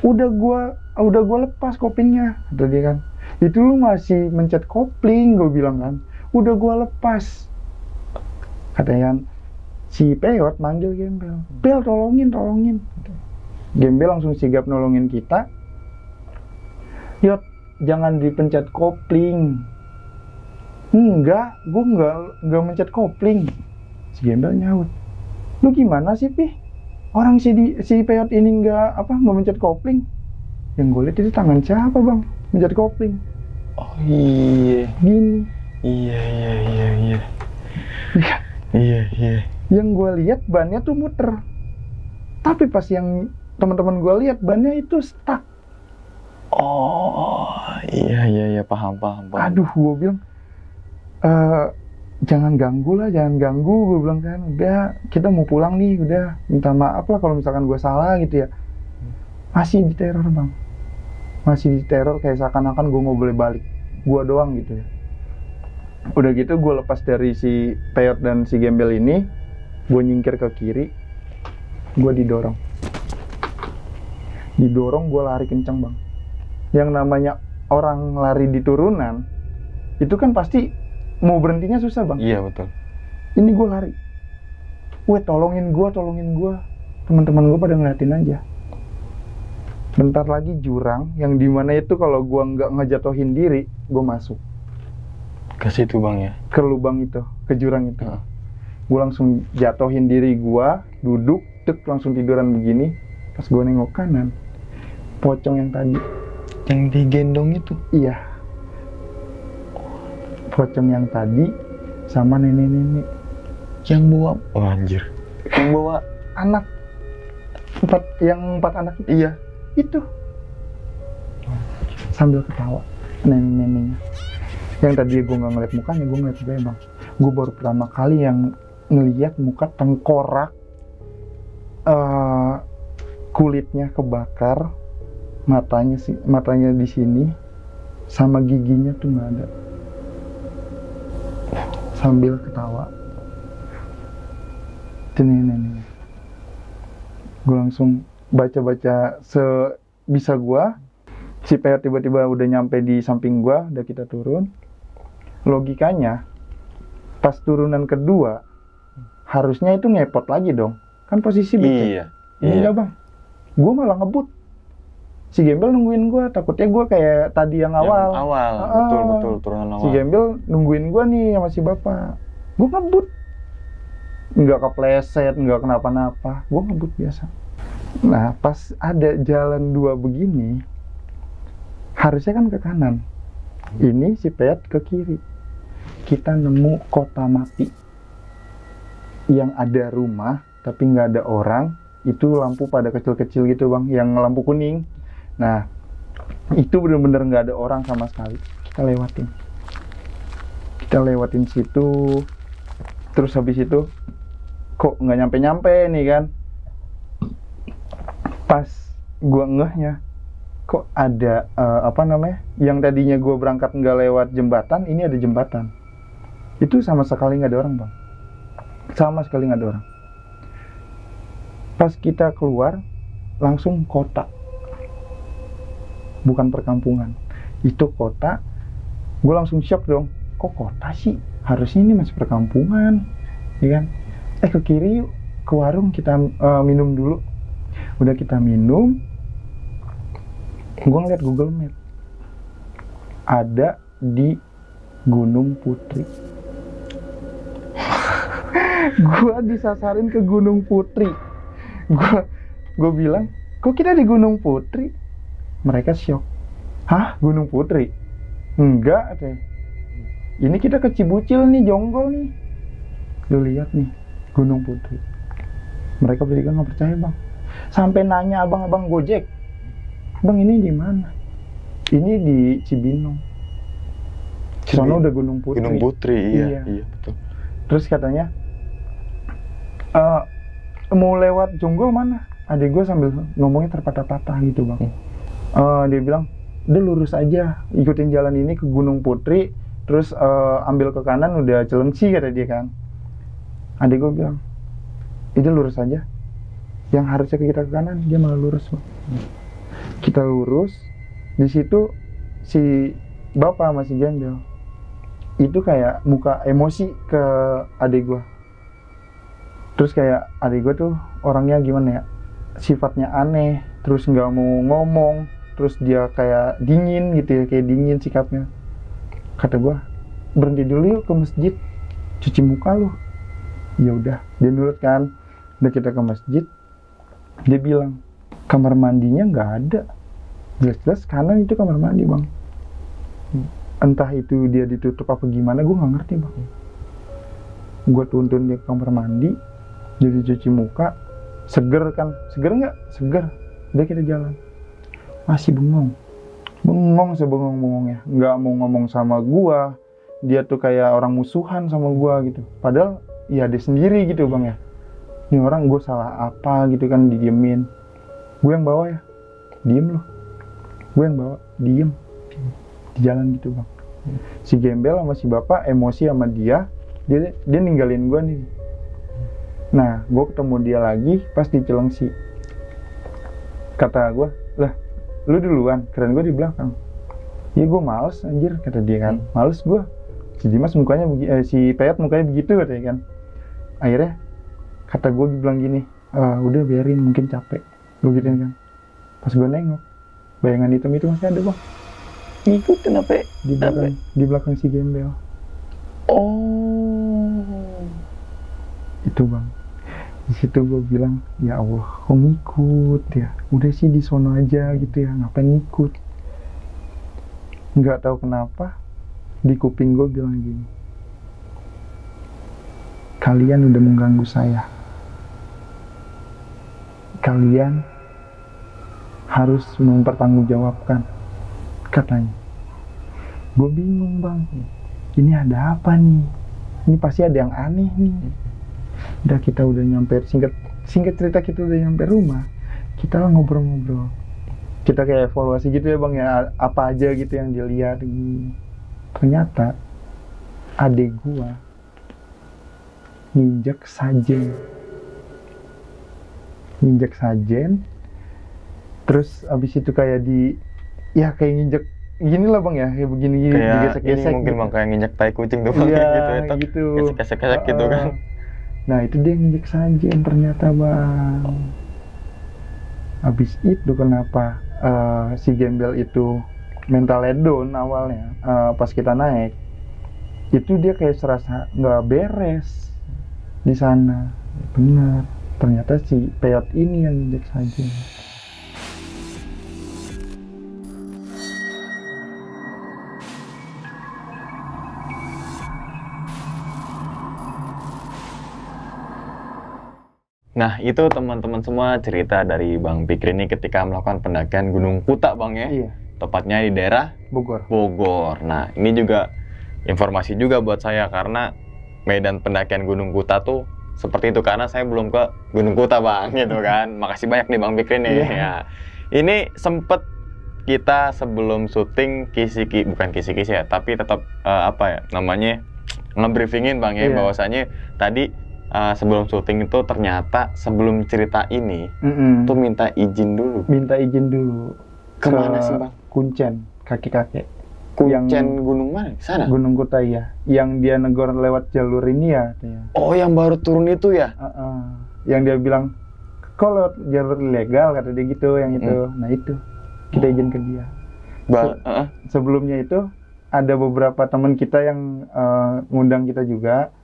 Udah gua lepas kopling-nya, kata dia kan. Itu lu masih mencet kopling, gue bilang kan. Udah gua lepas. Katanya kan, si Peyot manggil Gembel. Bel, tolongin. Gembel langsung sigap nolongin kita. Yot, jangan dipencet kopling. Enggak, gue enggak mencet kopling. Si Gembel nyaut. Lu gimana sih, Pi? Orang si Peyot ini enggak mencet kopling. Yang gue lihat itu tangan siapa, Bang? Mencet kopling. Oh iya. Gini. Iya. Yang gue lihat bannya tuh muter. Tapi pas yang teman-teman gue lihat bannya itu stuck. Oh, iya, paham. Aduh, gue bilang, jangan ganggu, gue bilang kan. Udah, kita mau pulang nih, udah. Minta maaf lah kalau misalkan gue salah gitu ya. Masih diteror, Bang. Masih diteror kayak seakan-akan gue mau boleh balik. Gue doang gitu ya. Udah gitu gue lepas dari si Peyot dan si Gembel ini. Gue nyingkir ke kiri. Gue didorong, gue lari kencang, Bang. Yang namanya orang lari di turunan itu kan pasti mau berhentinya susah, Bang. Iya, betul. Ini gue lari. Tolongin gue. Teman-teman gue pada ngeliatin aja. Bentar lagi jurang yang dimana itu kalau gue nggak ngejatuhin diri, gue masuk Ke situ, Bang, ya? ke lubang itu, ke jurang itu. Gue langsung jatuhin diri gue, duduk, langsung tiduran begini. Pas gue nengok kanan, pocong yang tadi. Yang digendong itu? Iya. Pocong yang tadi sama nenek-nenek. Yang bawa? Oh, anjir. Yang bawa anak. Empat anak itu. Iya. Itu. Sambil ketawa nenek-neneknya. Yang tadi gue nggak ngeliat mukanya, gue ngeliat gue, Bang. Gue baru pertama kali yang ngeliat muka tengkorak, kulitnya kebakar, matanya di sini, sama giginya tuh nggak ada. Sambil ketawa. Itu nenek. Gue langsung baca sebisa gue. Si Peyot tiba-tiba udah nyampe di samping gue, udah kita turun. Logikanya, pas turunan kedua, harusnya itu ngepot lagi dong. Kan posisi becek. Iya, Bang. Gue malah ngebut. Si Gembel nungguin gue, takutnya gue kayak tadi yang awal. Betul, turunan awal. Si Gembel nungguin gue nih sama si bapak. Gue ngebut. Nggak kepleset, nggak kenapa-napa. Gue ngebut biasa. Nah, pas ada jalan dua begini, harusnya kan ke kanan. Ini si Peyot ke kiri. Kita nemu kota mati. Yang ada rumah, tapi nggak ada orang. Itu lampu pada kecil-kecil gitu, Bang. Yang lampu kuning. Nah, itu bener-bener nggak ada orang sama sekali. Kita lewatin situ. Terus habis itu, kok nggak nyampe-nyampe nih kan. Pas gua ngehnya, kok ada yang tadinya gue berangkat nggak lewat jembatan, ini ada jembatan. Itu sama sekali nggak ada orang, Bang. Sama sekali nggak ada orang. Pas kita keluar, langsung kota. Bukan perkampungan. Itu kota. Gue langsung shock dong. Kok kota sih? Harusnya ini masih perkampungan, ya kan? Ke kiri yuk, ke warung kita minum dulu. Udah kita minum. Gue ngeliat Google Map, ada di Gunung Putri. Gue disasarin ke Gunung Putri. Gue bilang, kok kita di Gunung Putri? Mereka syok. Hah, Gunung Putri? Enggak, deh. Ini kita ke Cibucil nih, Jonggol nih. Lu lihat nih, Gunung Putri. Mereka bertiga nggak percaya, Bang. Sampai nanya abang-abang Gojek, Bang, ini di mana? Ini di Cibinong. Soalnya udah Gunung Putri. Gunung Putri, iya betul. Terus katanya, mau lewat Jonggol mana? Adik gue sambil ngomongnya terpatah-patah gitu, Bang. Dia bilang, udah lurus aja, ikutin jalan ini ke Gunung Putri, terus ambil ke kanan udah Cilengsi, kata dia kan. Adik gue bilang, itu lurus aja. Yang harusnya kita ke kanan, dia malah lurus, Bang. Kita lurus, di situ si bapak sama si gembel itu kayak muka emosi ke adik gua. Terus kayak adik gua tuh orangnya gimana ya, sifatnya aneh, terus nggak mau ngomong, terus dia kayak dingin gitu ya, kayak dingin sikapnya. Kata gua, berhenti dulu yuk ke masjid, cuci muka lu. Ya udah, dia nurut kan. Udah kita ke masjid, dia bilang kamar mandinya nggak ada. Jelas-jelas kanan itu kamar mandi, Bang. Entah itu dia ditutup apa gimana, gue nggak ngerti, Bang. Gue tuntun dia ke kamar mandi, jadi cuci muka, seger kan? Seger nggak? Seger. Udah kita jalan. Masih bengong. Bengong sebengong-bengongnya. Nggak mau ngomong sama gue. Dia tuh kayak orang musuhan sama gue gitu. Padahal ya dia sendiri gitu, Bang ya. Ini orang gue salah apa gitu kan, didiemin. Gue yang bawa ya, diem loh. Gue yang bawa, diem. Di jalan gitu, Bang. Si gembel sama si bapak emosi sama dia ninggalin gue nih. Nah, gue ketemu dia lagi pas di Cilengsi. Kata gue, lah, lu duluan, keren gue di belakang. Ya gue males anjir, kata dia kan. Males gue. Si Dimas mukanya si Peyot mukanya begitu katanya kan. Akhirnya kata gue bilang gini, udah biarin, mungkin capek. Gue gituin kan. Pas gue nengok, bayangan hitam itu masih ada, Bang. Ngikut kenapa? Di belakang si gembel. Oh. Itu, Bang. Di situ gue bilang, ya Allah, kok ngikut ya? Udah sih di sono aja gitu ya, ngapain ngikut? Nggak tahu kenapa, di kuping gue bilang gini, kalian udah mengganggu saya. Kalian harus mempertanggungjawabkan, katanya. Gue bingung, Bang. Ini ada apa nih? Ini pasti ada yang aneh nih. Kita udah nyampe, singkat cerita kita udah nyampe rumah. Kita lah ngobrol-ngobrol. Kita kayak evaluasi gitu ya, Bang ya. Apa aja gitu yang dilihat. Ternyata adek gua nginjek sajen. Terus abis itu kayak kayak nginjek gini lah, Bang ya, kayak begini digesek-gesek. Mungkin gitu. Bang kayak nginjek tai kucing tuh, Bang, gitu. Gesek-gesek gitu kan. Nah, itu dia nginjek sajen ternyata, Bang. Abis itu kenapa si gembel itu mentalnya down awalnya, pas kita naik. Itu dia kayak serasa nggak beres di sana. Bener. Ternyata si Peyot ini yang nginjek sajen. Nah, itu teman-teman semua cerita dari Bang Fikri ini ketika melakukan pendakian Gunung Kuta, Bang ya. Iya. Tepatnya di daerah Bogor. Nah, ini juga informasi juga buat saya karena medan pendakian Gunung Kuta tuh seperti itu, karena saya belum ke Gunung Kuta, Bang, gitu kan. Makasih banyak nih Bang Fikri nih. Iya. Ya. Ini sempet kita sebelum syuting bukan kisi-kisi ya, tapi tetap ngebriefingin, Bang ya, Iya. bahwasanya tadi sebelum syuting itu ternyata sebelum cerita ini tuh minta izin dulu. ke Kemana sih, Bang? Kuncen, kakek-kakek. Kuncen gunung mana? Sana? Gunung Kuta ya. Yang dia negor lewat jalur ini ya katanya. Oh, yang baru turun itu ya? Yang dia bilang, kok lewat jalur ilegal, kata dia gitu, yang itu. Nah itu, kita izin ke dia. Sebelumnya itu, ada beberapa teman kita yang ngundang kita juga.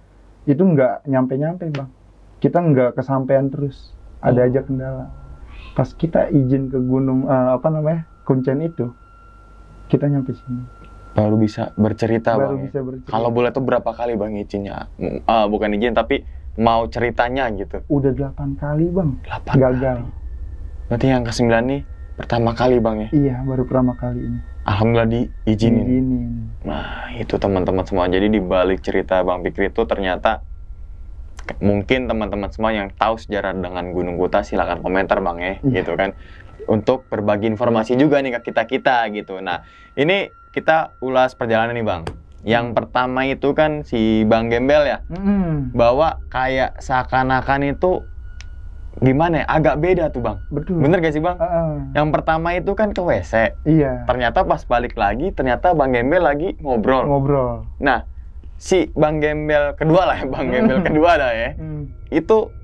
Itu nggak nyampe-nyampe, Bang. Kita nggak kesampean terus. Ada aja kendala. Pas kita izin ke gunung, Kuncen itu, kita nyampe sini. Baru bisa bercerita, Bang. Bisa bercerita. Kalau boleh tuh berapa kali, Bang, izinnya? Bukan izin, tapi mau ceritanya gitu. Udah 8 kali, Bang. 8 gagal. Kali. Berarti yang ke-9 nih pertama kali, Bang ya? Iya, baru pertama kali ini. Alhamdulillah diizinin. Nah, itu teman-teman semua. Jadi di balik cerita Bang Fikri itu ternyata mungkin teman-teman semua yang tahu sejarah dengan Gunung Kuta silakan komentar, Bang ya, gitu kan. Untuk berbagi informasi juga nih ke kita gitu. Nah, ini kita ulas perjalanan nih, Bang. Yang pertama itu kan si Bang Gembel ya. Bahwa kayak seakan-akan itu gimana ya, agak beda tuh Bang. Betul. Bener gak sih Bang? Heeh. Yang pertama itu kan ke WC. Iya. Ternyata pas balik lagi, ternyata Bang Gembel lagi ngobrol. Ngobrol. Nah, si Bang Gembel kedua lah ya, Bang Gembel kedua dah ya. Itu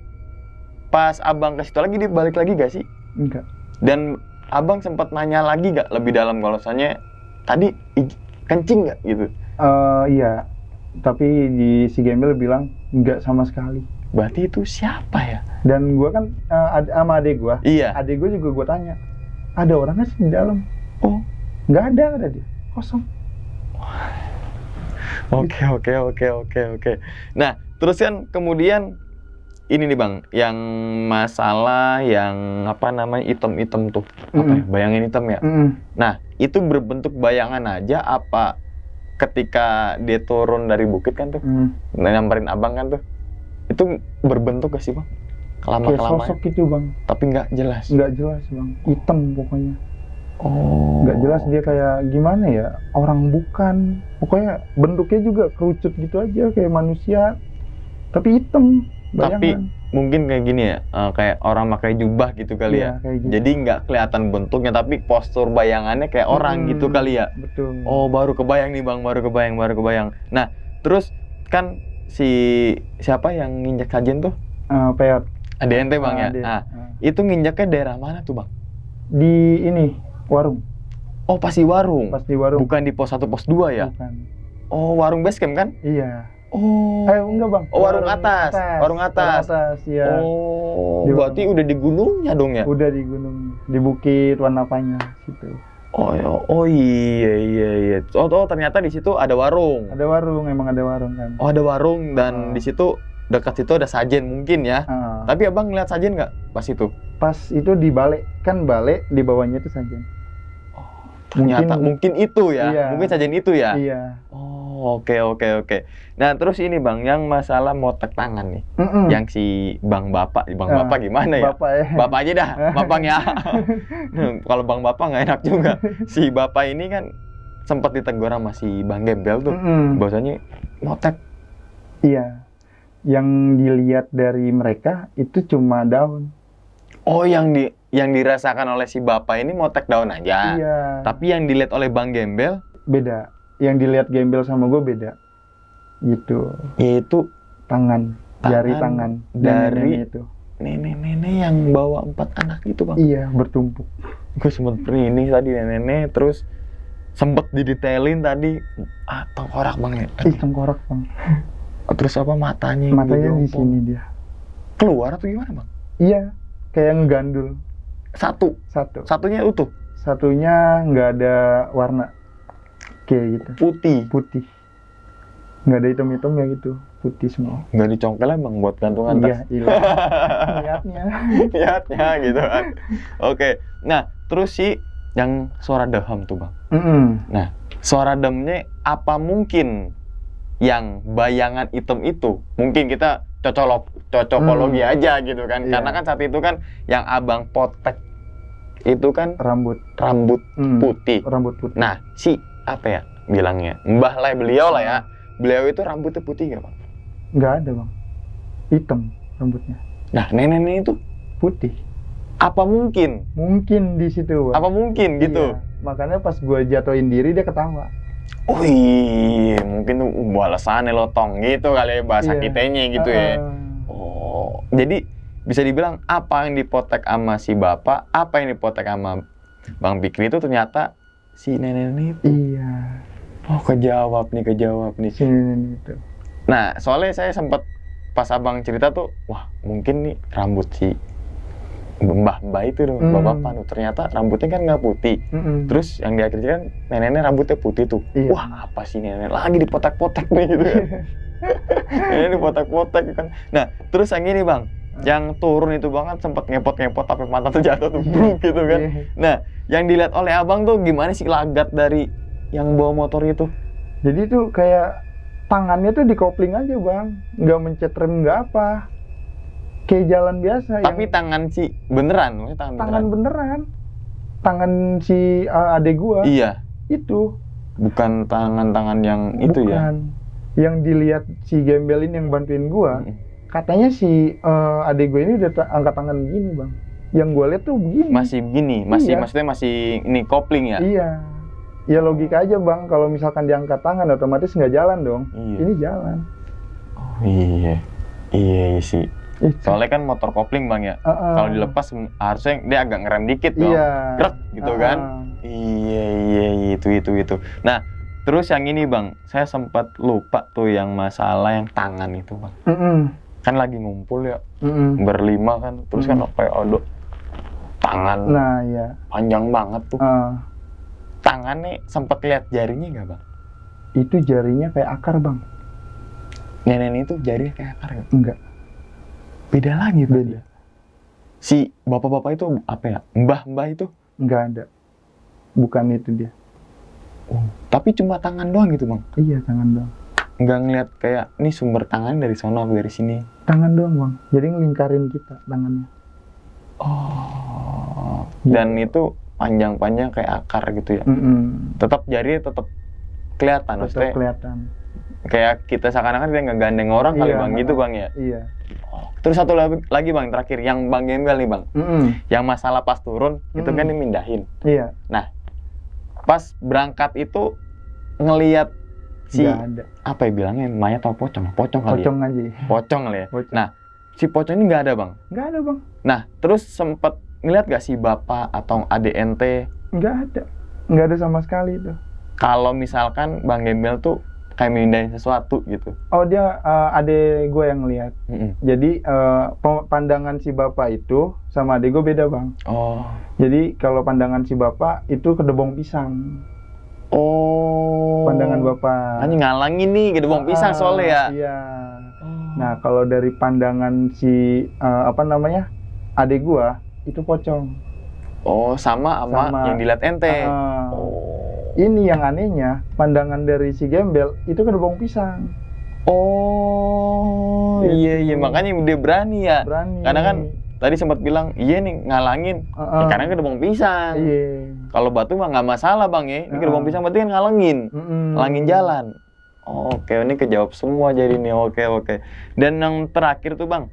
pas abang ke situ lagi, dia balik lagi gak sih? Enggak. Dan abang sempat nanya lagi gak lebih dalam kalau misalnya tadi kencing gak gitu? Iya. Tapi di si Gembel bilang enggak sama sekali. Berarti itu siapa ya? Dan gue kan sama adek gue. Iya. Adek gue juga gue tanya, ada orang nggak sih di dalam? Oh, nggak ada dia, kosong. Oke. Nah, terus kan kemudian ini nih Bang, yang masalah yang apa namanya item-item tuh, apa ya? Bayangan hitam ya. Nah, itu berbentuk bayangan aja apa ketika dia turun dari bukit kan tuh, nyamperin abang kan tuh, itu berbentuk gak sih Bang? Kelama-kelamaan. Kayak sosok itu Bang. Tapi nggak jelas. Nggak jelas Bang, hitam pokoknya. Oh. Nggak jelas dia kayak gimana ya, orang bukan. Pokoknya bentuknya juga kerucut gitu aja kayak manusia, tapi hitam. Bayangan. Tapi mungkin kayak gini ya, kayak orang pakai jubah gitu kali Iya, ya. kayak gitu. Jadi nggak kelihatan bentuknya, tapi postur bayangannya kayak orang gitu kali ya. Betul. Oh, baru kebayang nih Bang, baru kebayang. Nah, terus kan siapa yang nginjak sajen tuh? Peot. Ada ente Bang ya. Nah, itu nginjaknya daerah mana tuh Bang? Di ini warung. Oh, pasti warung. Pas di warung. Bukan di pos 1 pos 2 ya? Bukan. Oh, warung base camp kan? Iya. Oh. Enggak Bang. Oh, warung atas. Warung atas. Iya. Oh, Di berarti udah di gunungnya dong ya? Udah di gunung, di bukit Wanapanya situ. Oh iya. Oh, ternyata di situ ada warung. Ada warung, emang ada warung kan. Oh, ada warung dan di situ dekat situ ada sajen mungkin ya. Tapi Abang ngeliat sajen nggak pas itu? Pas itu di balai, kan balai di bawahnya itu sajen. Oh, ternyata mungkin itu ya. Iya. Mungkin sajen itu ya. Iya. Oh, oke. Nah, terus ini Bang, yang masalah motek tangan nih. Yang si Bang Bapak gimana ya? Bapak ya. Bapak aja dah, Bapang ya. Kalau Bang Bapak nggak enak juga. Si Bapak ini kan sempat ditegur sama si Bang Gembel tuh. Bahwasanya motek. Iya. Yang dilihat dari mereka itu cuma daun. Oh, yang dirasakan oleh si Bapak ini motek daun aja. Iya. Tapi yang dilihat oleh Bang Gembel beda. Yang dilihat Gembel sama gue beda. Gitu. Yaitu jari tangan dari nenek itu. Nenek-nenek yang bawa 4 anak itu Bang. Iya, bertumpuk. Gue sempet ini tadi nenek, terus sempet didetailin tadi tengkorak Bang ya. Tengkorak Bang. Terus apa matanya di sini dia. Keluar atau gimana Bang? Iya, kayak ngegandul. Satu. Satunya utuh. Satunya nggak ada warna. Kayak gitu. Putih. Nggak ada hitam-hitam ya gitu. Putih semua. Nggak dicongkel Bang buat gantungan tas? Iya. Niatnya gitu kan. Oke. Nah, terus yang suara daham tuh Bang. Nah, suara dahamnya apa mungkin yang bayangan hitam itu? Mungkin kita cocokologi aja gitu kan. Iya. Karena kan saat itu kan yang Abang potek itu kan rambut putih. Rambut putih. Nah, apa ya bilangnya? Mbah lah beliau lah ya. Beliau itu rambutnya putih nggak Bang? Nggak ada Bang. Hitam rambutnya. Nah, nenek itu putih. Apa mungkin? Mungkin di situ Bang. Apa mungkin gitu? Iya. Makanya pas gue jatuhin diri dia ketawa. Oh iya, mungkin tuh balasannya lotong gitu kali ya bahasa kitanya gitu ya. Oh, jadi bisa dibilang apa yang dipotek sama si Bapak, apa yang dipotek sama Bang Fikri itu ternyata si nenek itu. Iya. Oh, kejawab nih. Si nenek itu. Nah, soalnya saya sempat pas Abang cerita tuh, wah mungkin nih rambut si mbah itu dong, bapak tuh ternyata rambutnya kan nggak putih. Terus yang di akhirnya kan neneknya rambutnya putih tuh. Iya. Wah, apa sih nenek lagi dipotek-potek nih gitu kan. Nenek dipotek-potek kan. Nah, terus yang ini Bang, yang turun itu Bang kan sempat ngepot-ngepot tapi mata tuh jatuh tuh bruk gitu kan. Nah, yang dilihat oleh Abang tuh gimana sih lagat dari yang bawa motor itu? Jadi tuh kayak tangannya tuh dikopling aja Bang, nggak mencet rem nggak apa. Kayak jalan biasa. Tapi tangan si beneran, maksudnya tangan beneran. Tangan si adek gua. Iya. Itu. Bukan tangan-tangan yang itu ya. Bukan. Yang dilihat si Gembel ini yang bantuin gua, Katanya si adik gue ini udah angkat tangan begini bang. Yang gue lihat tuh begini. Masih begini, masih Iya. maksudnya masih ini kopling ya? Iya. Ya logika aja bang, kalau misalkan diangkat tangan otomatis nggak jalan dong. Iya. Ini jalan. Oh, iya. Iya sih. Itu. Soalnya kan motor kopling bang ya. Kalau dilepas harusnya dia agak ngerem dikit dong. Iya. Krek gitu kan. Iya itu. Nah, terus yang ini bang, saya sempat lupa tuh yang masalah yang tangan itu bang. Kan lagi ngumpul ya, berlima kan, terus kan kayak ada tangan Nah iya. panjang banget tuh. Tangannya sempat lihat jarinya nggak bang? Itu jarinya kayak akar bang. Nenek itu jarinya kayak akar nggak? Enggak. Beda lagi bang. Beda. Si bapak-bapak itu apa ya? Mbah-mbah itu? Enggak ada. Bukan itu dia. Oh, tapi cuma tangan doang gitu bang? Iya tangan doang. Nggak ngeliat kayak, ini sumber tangan dari sono dari sini? Tangan doang bang. Jadi ngelingkarin kita tangannya. Oh. Dan itu panjang-panjang kayak akar gitu ya? Tetap jarinya tetap kelihatan, Tetap maksudnya kelihatan. kayak kita seakan-akan kita nggak gandeng orang kali bang, gitu bang ya? Iya. Oh. Terus satu lagi bang, terakhir, yang bang Gembel nih bang, yang masalah pas turun, itu kan dimindahin. Iya. Nah, pas berangkat itu ngelihat si, Nggak ada. apa ya bilangnya, mayat atau pocong? Pocong kali Pocong ya? aja. Pocong kali ya? Pocong. Nah, si pocong ini nggak ada bang? Nggak ada bang. Nah, terus sempet ngeliat gak si bapak atau adik ente? Nggak ada. Nggak ada sama sekali itu. Kalau misalkan bang Gembel tuh kayak mindahin sesuatu gitu. Oh dia adik gue yang ngeliat. Jadi pandangan si bapak itu sama adik gue beda bang. Oh. Jadi kalau pandangan si bapak itu kedebong pisang. Oh. Pandangan bapak. Hanya ngalangin nih kedebong pisang soalnya ya. Iya. Nah kalau dari pandangan si adik gue itu pocong. Oh sama yang dilihat ente. Oh. Ini yang anehnya, pandangan dari si Gembel itu kedebong pisang. Oh, iya makanya dia berani ya. Berani. Karena kan tadi sempat bilang, iya nih ngalangin. Ya, karena kedebong pisang. Iya. Kalau batu mah nggak masalah bang ya. Ini kedebong pisang berarti kan ngalangin, ngalangin jalan. Oke, ini kejawab semua jadi nih. Oke. Dan yang terakhir tuh bang,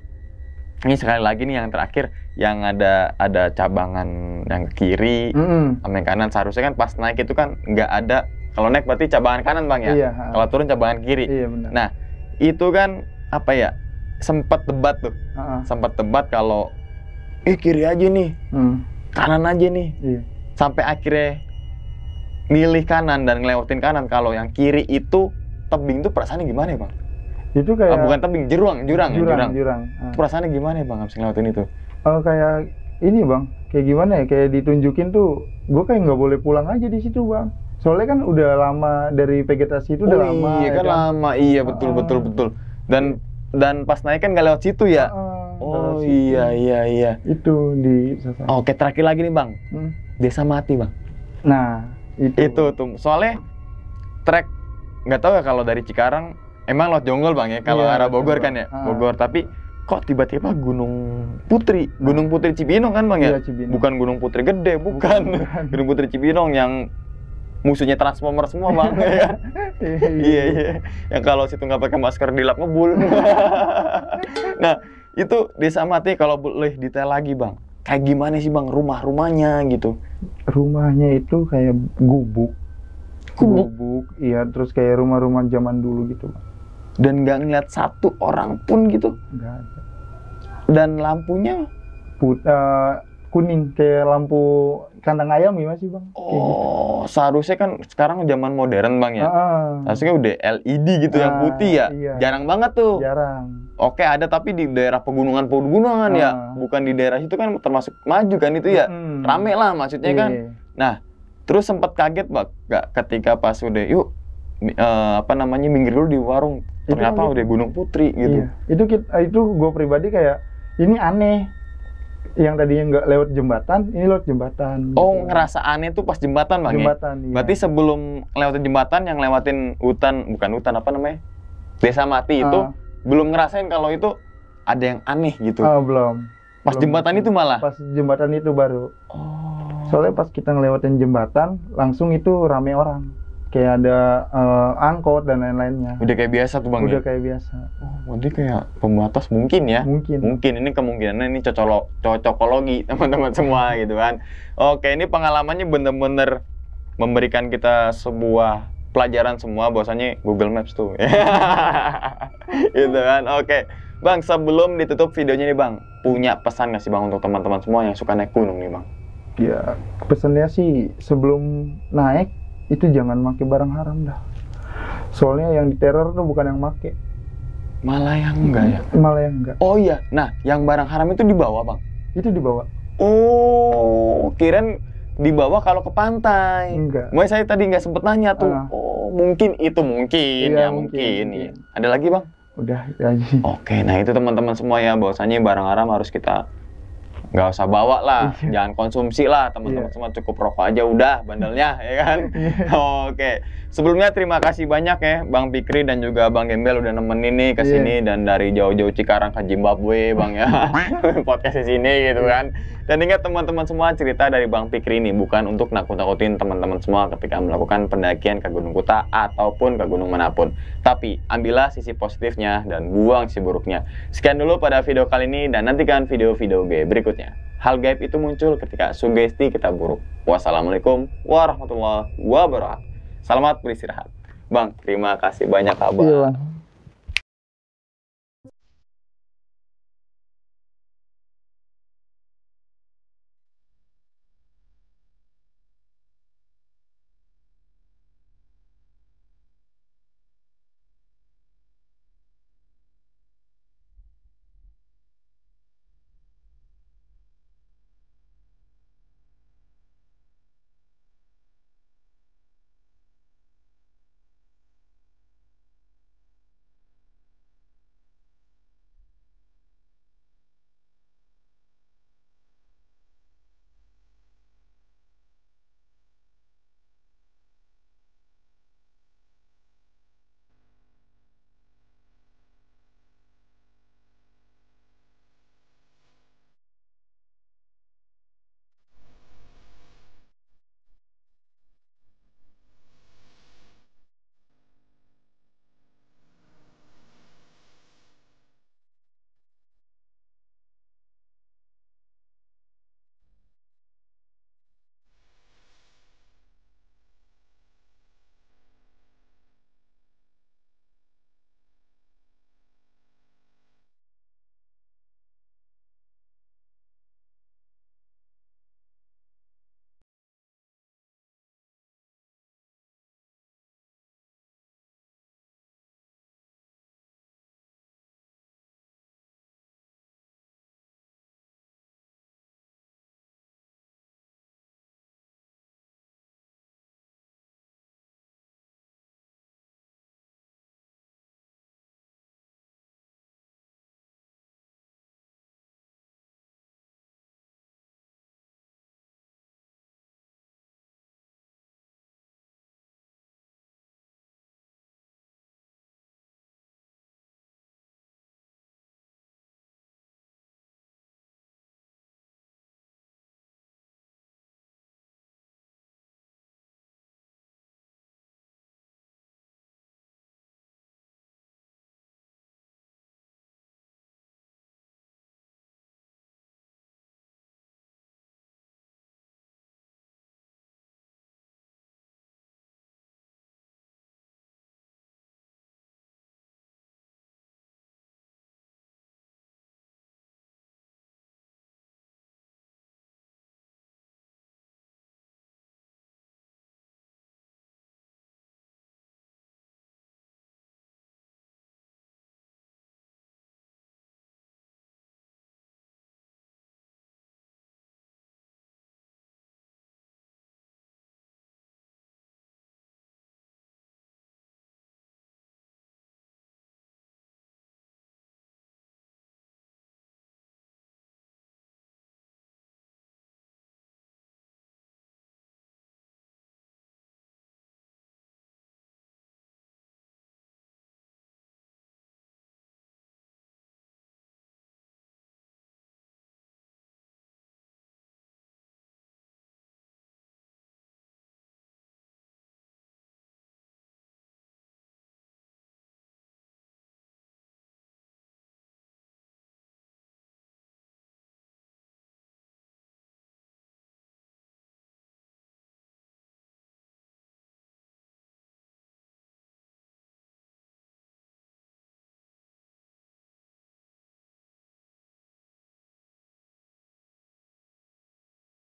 ini sekali lagi nih yang terakhir, yang ada cabangan yang ke kiri, sama yang kanan. Seharusnya kan pas naik itu kan nggak ada. Kalau naik berarti cabangan kanan bang ya. Iya. Kalau turun cabangan kiri. Iya benar. Nah itu kan apa ya? Sempat debat tuh. Sempat debat kalau kiri aja nih, kanan aja nih. Iya. Sampai akhirnya milih kanan dan ngelewatin kanan. Kalau yang kiri itu tebing tuh perasaannya gimana ya bang? Itu kayak bukan tebing, jurang. Perasaannya gimana ya bang habis ngelewatin itu? Kayak ini bang, kayak gimana ya? Kayak ditunjukin tuh, gue kayak nggak boleh pulang aja di situ bang. Soalnya kan udah lama dari vegetasi itu udah lama. Iya kan lama, iya betul. Dan pas naik kan nggak lewat situ ya? Oh iya. Itu di. Oke, terakhir lagi nih bang, Desa Mati bang. Nah itu tuh, soalnya trek nggak tahu ya kalau dari Cikarang. Emang lewat Jonggol bang ya, kalau arah Bogor kan ya, Bogor. Tapi kok tiba-tiba Gunung Putri Cibinong kan bang ya? Bukan Gunung Putri Gede, bukan. Gunung Putri Cibinong yang musuhnya Transformer semua bang ya. Iya. Yang kalau situ nggak pakai masker dilap ngebul. Nah itu Desa Mati kalau boleh detail lagi bang, kayak gimana sih bang rumahnya gitu? Rumahnya itu kayak gubuk, iya. Terus kayak rumah-rumah zaman dulu gitu bang. Dan nggak ngeliat satu orang pun gitu? Nggak ada. Dan lampunya? Kuning, kayak lampu kandang ayam gimana sih bang? Oh, gitu. Seharusnya kan sekarang zaman modern bang ya? Seharusnya udah LED gitu yang putih ya? Iya. Jarang banget tuh? Jarang. Oke ada, tapi di daerah pegunungan ya? Bukan di daerah situ kan termasuk maju kan itu ya? Rame lah maksudnya kan? Nah, terus sempat kaget bang, ketika pas udah yuk minggir dulu di warung, ternyata udah Gunung Putri gitu. Iya. Itu gue pribadi kayak ini aneh, yang tadinya nggak lewat jembatan, ini lewat jembatan. Oh gitu. Ngerasa aneh tuh pas jembatan bang? Jembatan, ya? Iya. Berarti sebelum lewatin jembatan, yang lewatin bukan hutan apa namanya, Desa Mati itu belum ngerasain kalau itu ada yang aneh gitu? Belum. Pas jembatan itu malah? Pas jembatan itu baru. Soalnya pas kita ngelewatin jembatan, langsung itu rame orang. kayak ada angkot dan lain-lainnya. Udah kayak biasa tuh Bang Udah ya? kayak biasa. Oh, berarti kayak pembatas mungkin ya? Mungkin. Mungkin ini kemungkinannya ini cocokologi teman-teman semua gitu kan. Oke, ini pengalamannya bener-bener memberikan kita sebuah pelajaran semua bahwasanya Google Maps tuh. Gitu kan. Oke. Bang, sebelum ditutup videonya nih Bang, punya pesan nggak sih Bang untuk teman-teman semua yang suka naik gunung nih Bang? Ya, pesannya sih sebelum naik itu jangan pakai barang haram dah. Soalnya yang diteror tuh bukan yang make, Malah yang enggak ya? malah yang enggak. Oh iya, nah yang barang haram itu dibawa Bang? Itu dibawa. Oh, kirain dibawa kalau ke pantai. Enggak. Makanya saya tadi nggak sempet nanya tuh. Oh, mungkin itu mungkin Iya, ya mungkin. mungkin. Iya. Ada lagi Bang? Udah ya. Oke, nah itu teman-teman semua ya, bahwasanya barang haram harus kita nggak usah bawa lah, jangan konsumsi lah teman-teman semua, cukup rokok aja udah bandelnya ya kan. Oke, sebelumnya terima kasih banyak ya Bang Fikri dan juga Bang Gembel udah nemenin nih ke sini dan dari jauh-jauh Cikarang ke Zimbabwe Bang ya. Podcast di sini gitu kan. Dan ingat teman-teman semua, cerita dari Bang Fikri ini bukan untuk nakut-nakutin teman-teman semua ketika melakukan pendakian ke Gunung Kuta ataupun ke gunung manapun. Tapi ambillah sisi positifnya dan buang sisi buruknya. Sekian dulu pada video kali ini dan nantikan video-video gue berikutnya. Hal gaib itu muncul ketika sugesti kita buruk. Wassalamualaikum warahmatullahi wabarakatuh. Selamat beristirahat. Bang, terima kasih banyak Abang. Iya, Bang.